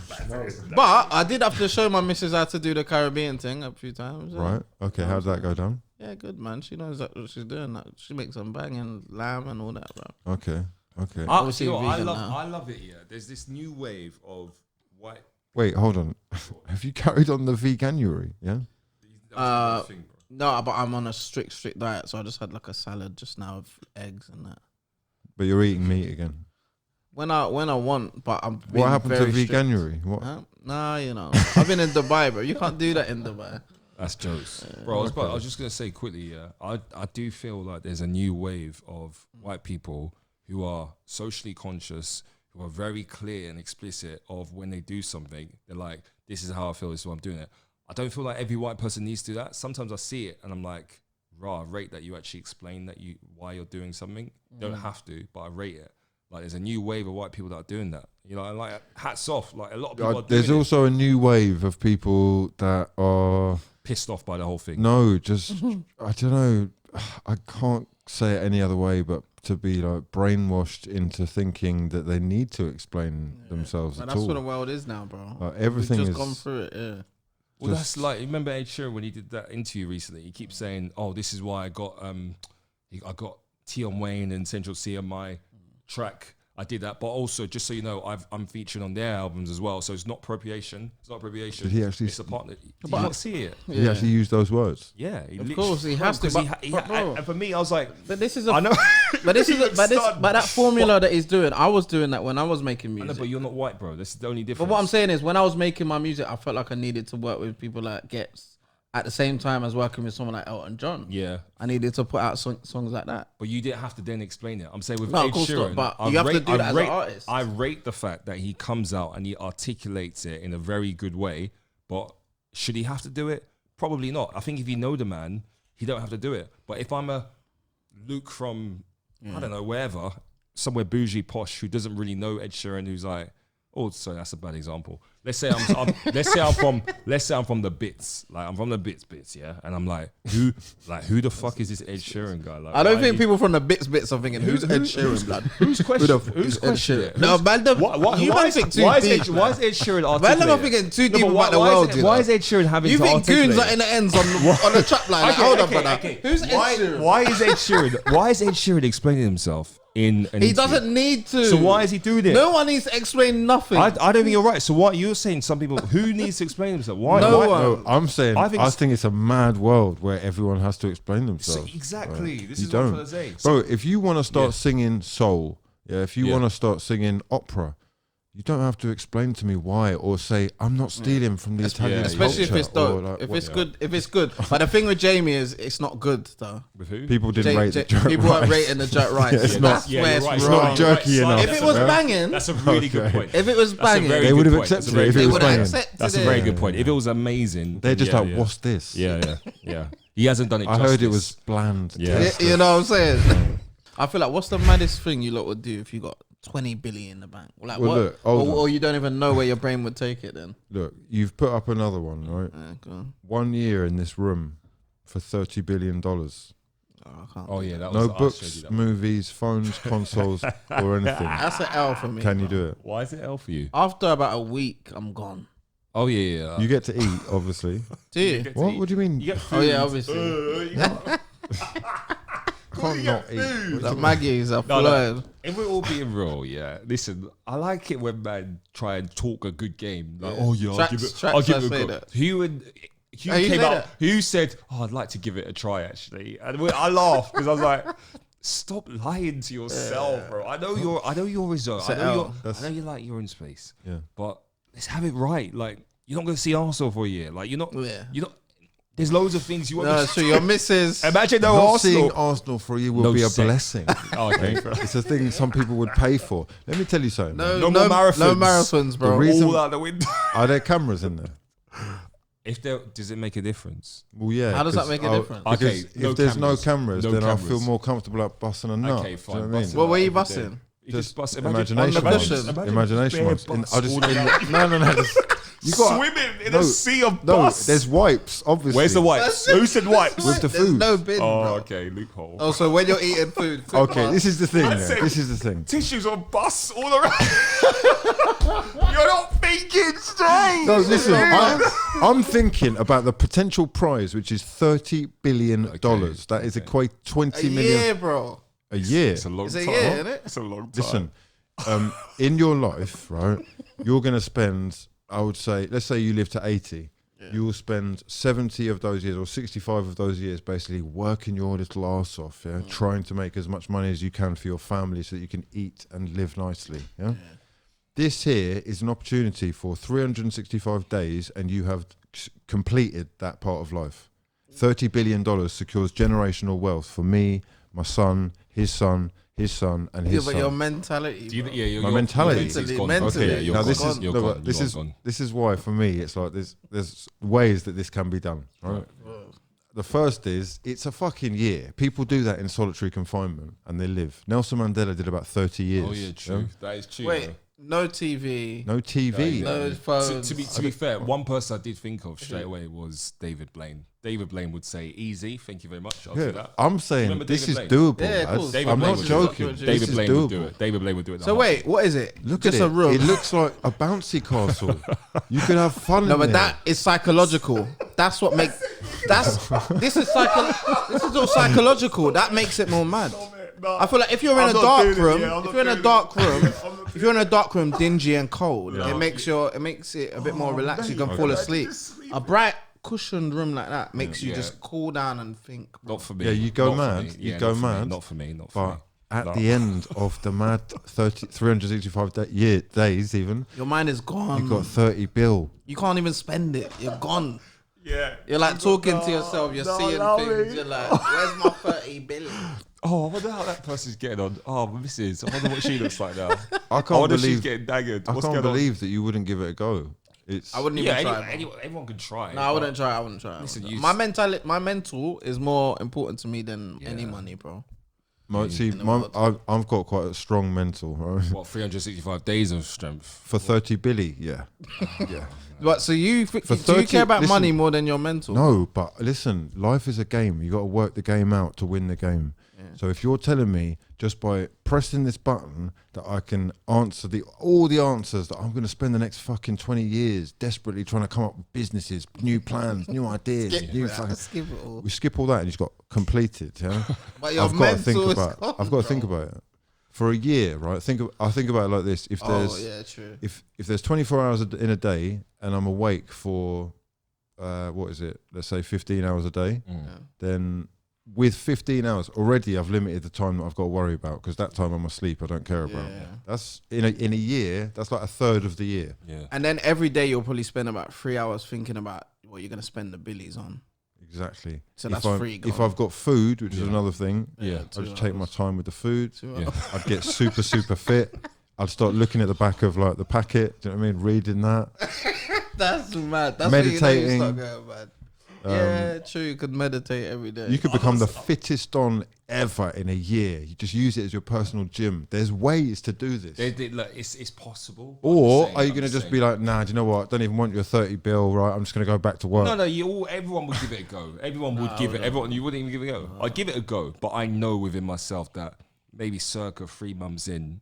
But I did have to show my missus how to do the Caribbean thing a few times. Yeah. Right. Okay. How'd that go down? Yeah, good man. She knows what she's doing. That she makes some banging lamb and all that, bro. Okay. Okay. Obviously you know, I vegan love, now. I love it. Yeah, there's this new wave of white. Wait. Hold on. Have you carried on the veganuary? Yeah. Thing, bro. No, but I'm on a strict diet, so I just had like a salad just now with eggs and that. But you're eating meat again. When I want, but I'm. What happened to very strict. veganuary? What? Huh? Nah, you know, I've been in Dubai, bro. You can't do that in Dubai. That's jokes, bro. I was just gonna say quickly. Yeah, I do feel like there's a new wave of white people who are socially conscious, who are very clear and explicit of when they do something. They're like, this is how I feel, this is why I'm doing it. I don't feel like every white person needs to do that. Sometimes I see it and I'm like, I rate that you actually explain why you're doing something. You don't have to, but I rate it. Like, there's a new wave of white people that are doing that. You know, and like, hats off. Like, a lot of people are doing There's also a new wave of people that are pissed off by the whole thing. No, just I don't know. I can't say it any other way, but to be like brainwashed into thinking that they need to explain themselves at all. That's what the world is now, bro. Like, everything We've is just gone through it. Yeah. Well, that's like, remember Ed Sheeran when he did that interview recently? He keeps saying, "Oh, this is why I got Tion Wayne and Central C on my track. I did that, but also just so you know, I'm featuring on their albums as well. So it's not appropriation. It's not appropriation. Did he actually? It's a partner. Did you not see it? He actually used those words. Yeah, of course he has to. And for me, I was like, but this is I know, but that formula that he's doing. I was doing that when I was making music. I know, but you're not white, bro. That's the only difference. But what I'm saying is, when I was making my music, I felt like I needed to work with people like Gets. At the same time as working with someone like Elton John. Yeah. I needed to put out songs like that. But you didn't have to then explain it. I'm saying with No, Ed of course Sheeran, not, but you have to do that as an artist. I rate the fact that he comes out and he articulates it in a very good way, but should he have to do it? Probably not. I think if you know the man, he don't have to do it. But if I'm a Luke from, I don't know, wherever, somewhere bougie, posh, who doesn't really know Ed Sheeran, who's like, oh, sorry, that's a bad example. Let's say I'm from the bits, like I'm from the bits, yeah, and I'm like, who the fuck is this Ed Sheeran guy? Like, I don't think people from the bits are thinking who's Ed Sheeran, blood. Who's questioning? No, man, why is Ed Sheeran articulating? Man, I'm thinking too deep about the world. Why is Ed Sheeran having? You to think articulate? goons are in the ends on the trap line? Hold on, brother. Who's Ed Sheeran? Why is Ed Sheeran explaining himself? He doesn't need to. So why is he doing it? No one needs to explain nothing. I don't think you're right. So what you're saying? Some people who needs to explain themselves? Why? No one. No, I'm saying I think it's a mad world where everyone has to explain themselves. So exactly. Right? This is what I'm trying to say. Bro, if you want to start singing soul, if you want to start singing opera, you don't have to explain to me why or say I'm not stealing from the Italian especially culture. If it's dope. Like, if it's good. But the thing with Jamie is it's not good though. With who? People didn't rate the jerk People rice. weren't rating the jerk rice. It's not. It's not jerky enough. If it was banging, that's a really good point. If it was banging, they would have accepted it. If it was banging, that's a very good point. If it was amazing, they're just like, what's this? Yeah. He hasn't done it. I heard it was bland. Yeah, you know what I'm saying. I feel like what's the maddest thing you lot would do if you got 20 billion in the bank? Like well, what? Look, or you don't even know where your brain would take it then. Look, you've put up another one, right? Go on. 1 year in this room for $30 billion. Oh yeah, that was no books, movies, phones, consoles, or anything. That's an L for me. Can you do it? Why is it L for you? After about a week, I'm gone. Oh yeah. You get to eat, obviously. Do you? What? What do you mean? You get food. Oh yeah, obviously. Can't not eat. The Maggie's are flowing. If we're all being real, listen, I like it when men try and talk a good game. Like, oh yeah, I'll give it a go. Hugh came out. Hugh said, "Oh, I'd like to give it a try." Actually, and I laughed because I was like, "Stop lying to yourself, bro. I know you're reserved. I know you like your own space. Yeah, but let's have it right. Like, you're not going to see Arsenal for a year. Like, you're not. There's loads of things you want. No, so your missus. Imagine no not Arsenal. Seeing Arsenal for you will be a blessing. Oh, okay. It's a thing some people would pay for. Let me tell you something. No more marathons, bro. All out the window. Are there cameras in there? Does it make a difference? Well, yeah. How does that make a difference? Okay, if there's no cameras, then I feel more comfortable like busting a nut. Okay, fine. Do you know what I mean? What were you busting? Just bust imagination ones. Imagination ones. No. You got swimming in a sea of bus. No, there's wipes, obviously. Where's the wipes? Who said wipes? With the food. No bin, Oh, bro. okay, loophole. Oh, so when you're eating food. Okay, this is the thing. This is the thing. Tissues on bus all around. You're not thinking straight. No, listen. I'm thinking about the potential prize, which is $30 billion. That is equate 20 million. A year, bro. A year. It's a long time. It's a year, isn't it? It's a long time. Listen, in your life, right, you're going to spend, I would say, let's say you live to 80. Yeah. You will spend 70 of those years or 65 of those years basically working your little arse off, trying to make as much money as you can for your family so that you can eat and live nicely. Yeah. This here is an opportunity for 365 days and you have completed that part of life. $30 billion secures generational wealth for me, my son, his his son, and his son. But your mentality. My mentality. Mentally. Now this is why for me it's like there's ways that this can be done. Right. The first is it's a fucking year. People do that in solitary confinement and they live. Nelson Mandela did about 30 years. Oh yeah, true. That is true. Wait, no TV. No TV. No phones. To be fair, one person I did think of straight away was David Blaine. David Blaine would say, "Easy, thank you very much." I'll do that. I'm saying this is doable. I'm not joking. David Blaine would do it. David Blaine would do it. So wait, what is it? Look Just at it. a room. It looks like a bouncy castle. You can have fun. No, in but there. that is psychological. That's what makes. This is all psychological. That makes it more mad. I feel like if you're in a dark room, if you're in a dark room, dingy and cold, it makes it a bit more relaxed. You can fall asleep. A bright, cushioned room like that makes you just cool down and think. Not for me. Yeah, you go mad. You go mad. Not for me. But at the end of the mad 365 days, even Your mind is gone. you got 30 bill. You can't even spend it. You're gone. Yeah. You're like talking to yourself. You're seeing things. You're like, where's my 30 billion? Oh, I wonder how that person's getting on. Oh, Mrs. I wonder what she looks like now. I can't wonder if believe she's getting daggered. I What's can't going believe that you wouldn't give it a go. I wouldn't even try. Everyone can try. No, I wouldn't try. Listen, my mental is more important to me than any money, bro. I've got quite a strong mental. Right? What, 365 days of strength? For 30 billy, yeah. Yeah. But so do you 30 care about money more than your mental? No, but listen, life is a game. You got to work the game out to win the game. Yeah. So if you're telling me just by pressing this button that I can answer all the answers that I'm going to spend the next fucking 20 years desperately trying to come up with businesses, new plans, new ideas, we skip all that and you just got completed. Yeah, but your I've got to think about it. For a year, right? I think about it like this: if there's 24 hours in a day, and I'm awake for let's say 15 hours a day, then with 15 hours already, I've limited the time that I've got to worry about because that time I'm asleep. I don't care about. Yeah. That's in a year. That's like a third of the year. Yeah. And then every day you'll probably spend about 3 hours thinking about what you're gonna spend the billies on. Exactly. So that's free. If I've got food, which is another thing, I'll just take my time with the food. I'd get super fit. I'd start looking at the back of like the packet. Do you know what I mean? Reading that. That's mad. That's meditating. When you start going mad. Yeah, true. You could meditate every day. You could become the fittest on ever in a year. You just use it as your personal gym. There's ways to do this. Look, it's possible. Or are you going to just be like, nah, do you know what? I don't even want your 30 bill, right? I'm just going to go back to work. No, everyone would give it a go. Everyone would give it. Everyone, you wouldn't even give it a go. I'd give it a go, but I know within myself that maybe circa 3 months in,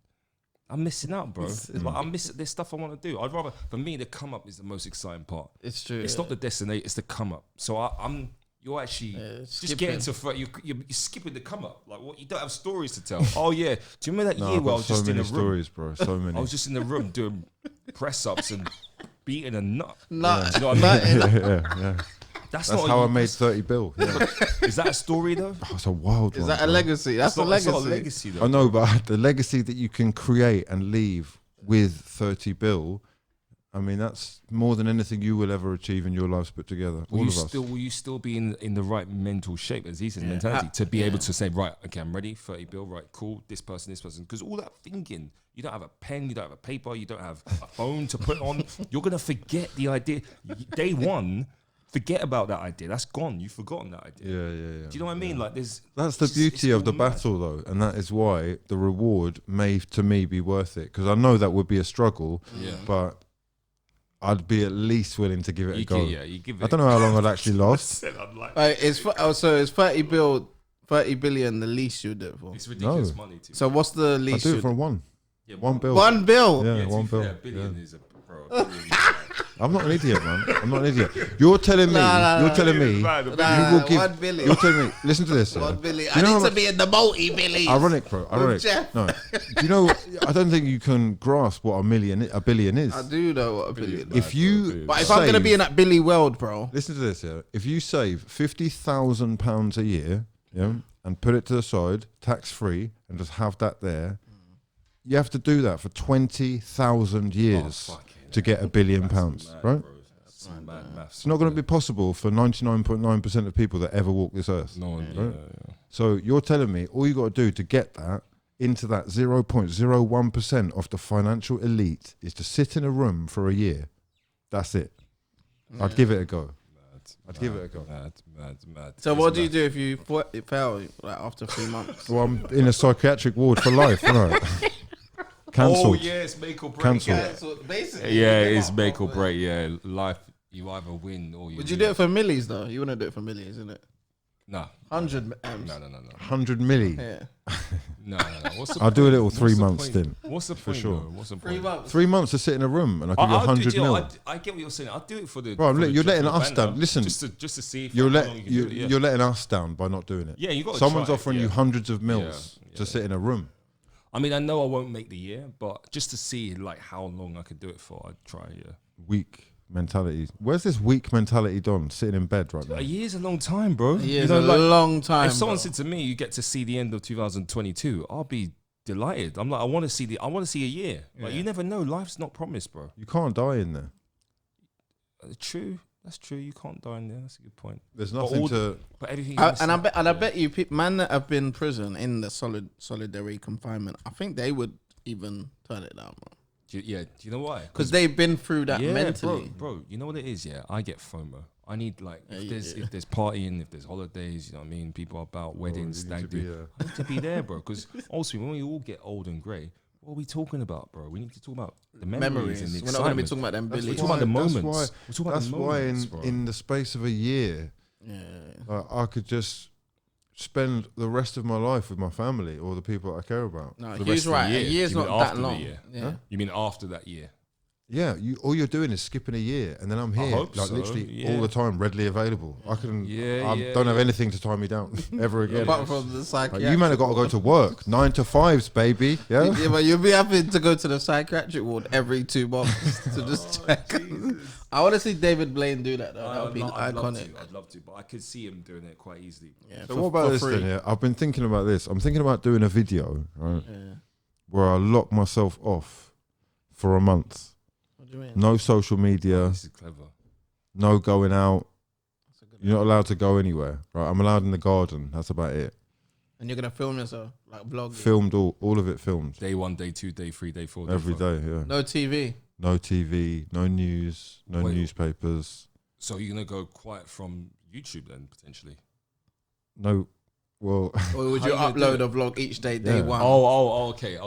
I'm missing out, bro. I'm missing. There's stuff I want to do. I'd rather, for me, the come up is the most exciting part. It's true. It's not the destination. It's the come up. So you're actually just getting to. You're skipping the come up. Like what? You don't have stories to tell. Oh yeah. Do you remember that year where I was just in the room? So many stories, bro. So many. I was just in the room doing press ups and beating a nut. Nut. Do you know what I mean? Yeah. That's how I made 30 bill. Yeah. Is that a story though? Oh, it's a wild one. Is that a legacy? That's a legacy. That's not a legacy though. I know, but the legacy that you can create and leave with 30 bill, I mean, that's more than anything you will ever achieve in your lives put together. Will you still be in the right mental shape, as he says, mentality, to be able to say, right, okay, I'm ready, 30 bill, right, cool, this person. Because all that thinking, you don't have a pen, you don't have a paper, you don't have a phone to put on. You're going to forget the idea. Day one, forget about that idea. That's gone. You've forgotten that idea. Yeah. Do you know what I mean? Like that's the beauty of the battle, though, and that is why the reward may, to me, be worth it. Because I know that would be a struggle, but I'd be at least willing to give it a go. You give it. I don't know how long I'd actually last. It's 30 billion the least you'd do it for. It's ridiculous money too. So what's the least? I do it for one. Yeah, 1 bill. 1 bill. Yeah, 1 bill. A billion is a bro. I'm not an idiot, man. I'm not an idiot. You're telling me. You're telling me. You will give. 1 billion. You're telling me. Listen to this. 1 billion. I need to be in the multi-billions. Ironic, bro. Ironic. No. Do you know? I don't think you can grasp what a billion is. I do know what a billion is. If I'm gonna be in that Billy world, bro. Listen to this. Yeah. If you save £50,000 a year, and put it to the side, tax free, and just have that there, you have to do that for 20,000 years. To get £1 billion, right? It's not going to be possible for 99.9% of people that ever walk this earth. No, right? So you're telling me all you got to do to get that into that 0.01% of the financial elite is to sit in a room for a year. That's it. Yeah. I'd give it a go. I'd give it a go. Mad. So what do you do if you fail like after 3 months? Well, I'm in a psychiatric ward for life, right? Cancelled. Oh yeah, it's make or break. Cancelled. Basically, Yeah, it's make or break. Yeah, life. You either win or you. Would you do it for millies though? You wouldn't do it for millies, isn't it? No. 100 M's. No. 100 milli. Yeah. No. I'll do a little 3 month stint. What's the point? For sure. What's the 3 point? months. 3 months to sit in a room and I give you 100 mil. I get what you're saying. I'll do it for the. Bro, you're letting us banter, down. Listen, just to see if you're you're letting us down by not doing it. Yeah, you got. Someone's offering you hundreds of mils to sit in a room. I mean, I know I won't make the year, but just to see like how long I could do it for, I'd try. Yeah. Weak mentality. Where's this weak mentality done? Sitting in bed right now. A year's a long time, bro. A year's a long time. If someone said to me, "You get to see the end of 2022," I'll be delighted. I'm like, I want to see a year. Like, you never know. Life's not promised, bro. You can't die in there. True. That's true. You can't die in there. That's a good point. There's nothing But everything. I bet you, man that have been in prison in the solitary confinement, I think they would even turn it down, bro. Do you know why? Because they've been through that mentally, bro. You know what it is? Yeah, I get FOMO. I need like if there's partying, if there's holidays, you know what I mean. People are about weddings, stag do. I need to be there, bro. Because also when we all get old and grey, what are we talking about, bro? We need to talk about the memories and the excitement. We're not going to be talking about them billies. We're talking about the moments. That's why in the space of a year, I could just spend the rest of my life with my family or the people I care about. No, he's right. A year's not that long. Yeah. You mean after that year? Yeah, all you're doing is skipping a year, and then I'm here, literally all the time, readily available. I don't have anything to tie me down ever again. Apart from the psychiatric. Like, you might have got to go to work 9 to 5s, baby. Yeah, but you'll be happy to go to the psychiatric ward every 2 months to just check. I want to see David Blaine do that though. That would be iconic. I'd love to, but I could see him doing it quite easily. Yeah, so what about this then? Yeah, I've been thinking about this. I'm thinking about doing a video, right, where I lock myself off for a month. No social media. This is clever. No going out. You're not allowed to go anywhere. Right? I'm allowed in the garden. That's about it. And you're gonna film yourself, like vlog. Filmed all of it. Filmed. Day 1, day 2, day 3, day 4. Every day. Yeah. No TV. No TV. No news. No newspapers. So you're gonna go quiet from YouTube then potentially? No. Well, or would you upload a vlog each day, day 1? Oh, okay.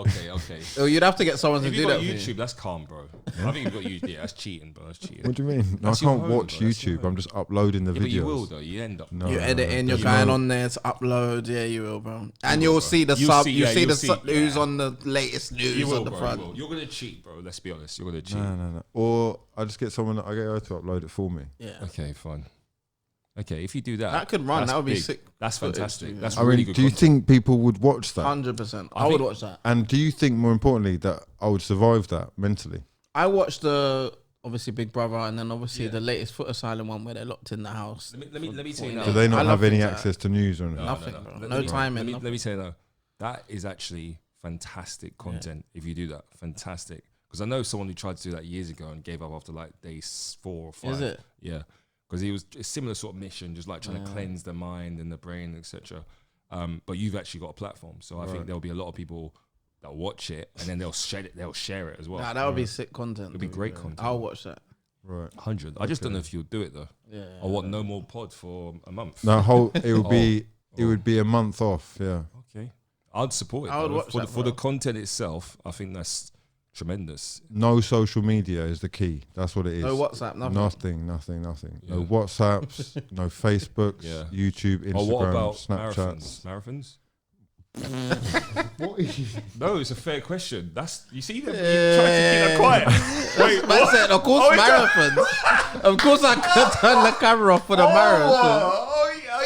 Or you'd have to get someone to do that. YouTube, that's calm, bro. I think you've got YouTube. Yeah, that's cheating, bro. That's cheating. What do you mean? No, I can't watch YouTube. I'm just uploading the videos. But you will though. You end up. No, you editing. You're going on there to upload. Yeah, you will, bro. And you'll see the sub. You see the who's on the latest news on the front. You're gonna cheat, bro. Let's be honest. You're gonna cheat. No. Or I just get someone. I get her to upload it for me. Yeah. Okay, fine. Okay, if you do that, that could run. That would be sick. That's fantastic. That's really good. Do you think people would watch that? 100%. I would watch that. And do you think, more importantly, that I would survive that mentally? I watched the obviously Big Brother, and then obviously the latest Foot Asylum one where they're locked in the house. Let me tell you now. Do they not have any access to news or anything? Nothing. No time. Let me say though, that is actually fantastic content. If you do that, fantastic. Because I know someone who tried to do that years ago and gave up after like day 4 or 5. Is it? Yeah. Because he was a similar sort of mission, just like trying to cleanse the mind and the brain, etc. But you've actually got a platform, so I think there'll be a lot of people that watch it and then they'll share it as well. Nah, that would be sick content. It'll be great content. I'll watch that. Right, 100. I just don't know if you'll do it though. Yeah. I want no more pod for a month. No, it would be a month off. Yeah. Okay. I'd support it. I would watch that, for the content itself. I think that's tremendous. No social media is the key. That's what it is. No WhatsApp, nothing. Nothing. Yeah. No WhatsApps, no Facebooks, YouTube, Instagram, what about Snapchats. Marathons? What is you? No, it's a fair question. That's you see them. You try to keep that quiet. Wait, man said, of course, marathons. Of course, I could turn the camera off for the marathon.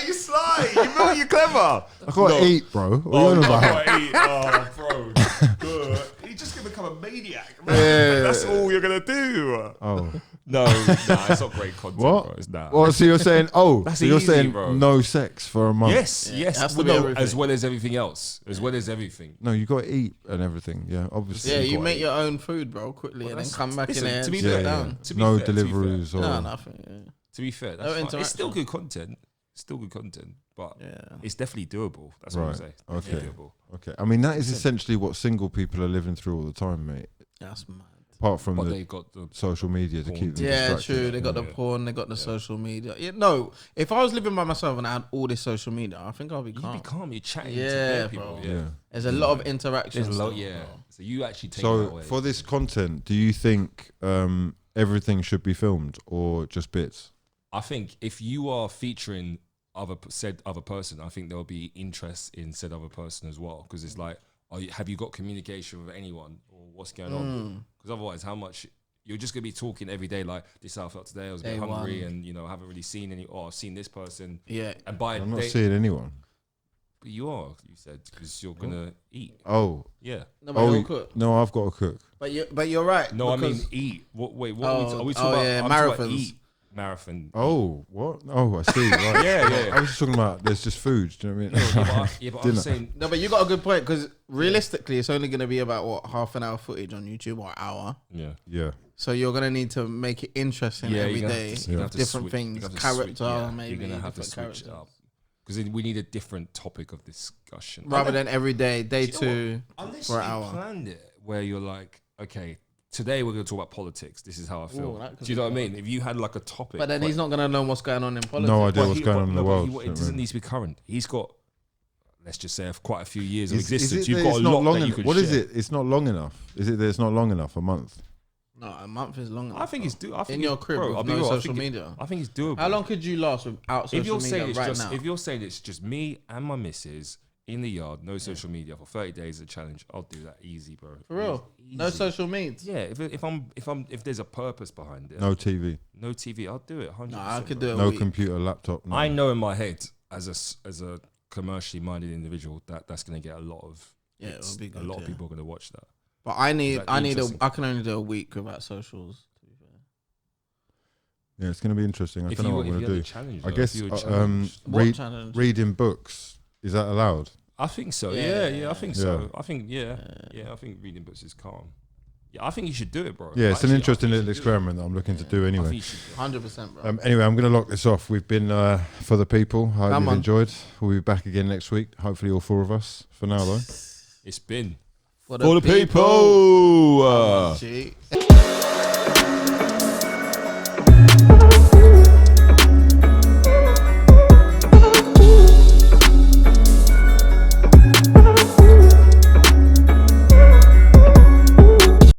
You sly. You're clever. I gotta eat, bro. What are you on about? Gotta eat. Oh, bro. Good. You're just gonna become a maniac. Man. That's all you're gonna do. Oh. No, it's not great content. What? Bro. It's not. Well, so you're saying, that's so you're easy, saying bro. No sex for a month? Yes. As well as everything else. No, you got to eat and everything. Yeah, obviously. Yeah, you make your own food, bro, quickly, and then come back in there. To be fair, fair, no deliveries or no, nothing. Yeah. To be fair, that's fine. It's still good content. still good content, but it's definitely doable. That's what I'm saying. Okay. Okay. I mean, that is essentially what single people are living through all the time, mate. That's mad. Apart from they've got the social media to keep them distracted. distracted. True. They got the porn. They got the social media. Yeah, no, if I was living by myself and I had all this social media, I think I'll be calm. You'd be calm. You're chatting to people. Bro. Yeah. There's a lot of interaction. There's a lot. Yeah. So you actually take that away. For this content, do you think everything should be filmed or just bits? I think if you are featuring said other person, I think there'll be interest in said other person as well. Because it's like, have you got communication with anyone or what's going on? Because otherwise, how much you're just gonna be talking every day like, this is how I felt today. I was a bit hungry and I haven't really seen any. Or I've seen this person. Yeah. And I'm not seeing anyone. But you are. You said because you're gonna eat. Oh. Yeah. No, but you'll cook. No, I've got to cook. But you're right. No, I mean eat. What are we talking about? Yeah, marathons. Eat. Marathon. Oh, what? Oh, I see. Right. yeah. I was just talking about there's just food. Do you know what I mean? Yeah, but I'm saying no, but you got a good point because realistically, it's only going to be about half an hour footage on YouTube or an hour. Yeah. So you're going to need to make it interesting every day. Different things, character, maybe. You're going to have to switch it up because we need a different topic of discussion rather than every day, day two unless for an you hour. Planned it where you're like, okay. Today we're going to talk about politics. This is how I feel. Do you know what I mean? If you had like a topic, but then he's not going to know what's going on in politics. No idea what's going on in the world. It doesn't need to be current. He's got, let's just say, quite a few years of existence. You've got a lot that you could What is it? It's not long enough. Is it that it's not long enough? A month? No, a month is long enough. I think it's doable. In your crib with no social media. I think it's doable. How long could you last without social media now? If you're saying it's just me and my missus in the yard, no social media for 30 days, a challenge, I'll do that easy, bro. For real? Easy. No social media? Yeah, if there's a purpose behind it. No TV. No TV, I'll do it 100%. No, I could do it. No computer, laptop. No. I know in my head, as a commercially minded individual, that's going to get a lot of it'll be good, a lot of people are going to watch that. But I can only do a week without socials. Yeah, it's going to be interesting. I don't know what I'm going to do. Challenge, I guess reading books. Is that allowed? I think so. Yeah, I think so. I think I think reading books is calm. Yeah, I think you should do it, bro. Yeah, it's an interesting little experiment that I'm looking to do anyway. 100%, bro. Anyway, I'm going to lock this off. We've been for the people. I hope you've enjoyed. We'll be back again next week. Hopefully, all four of us. For now, though, it's been for the people.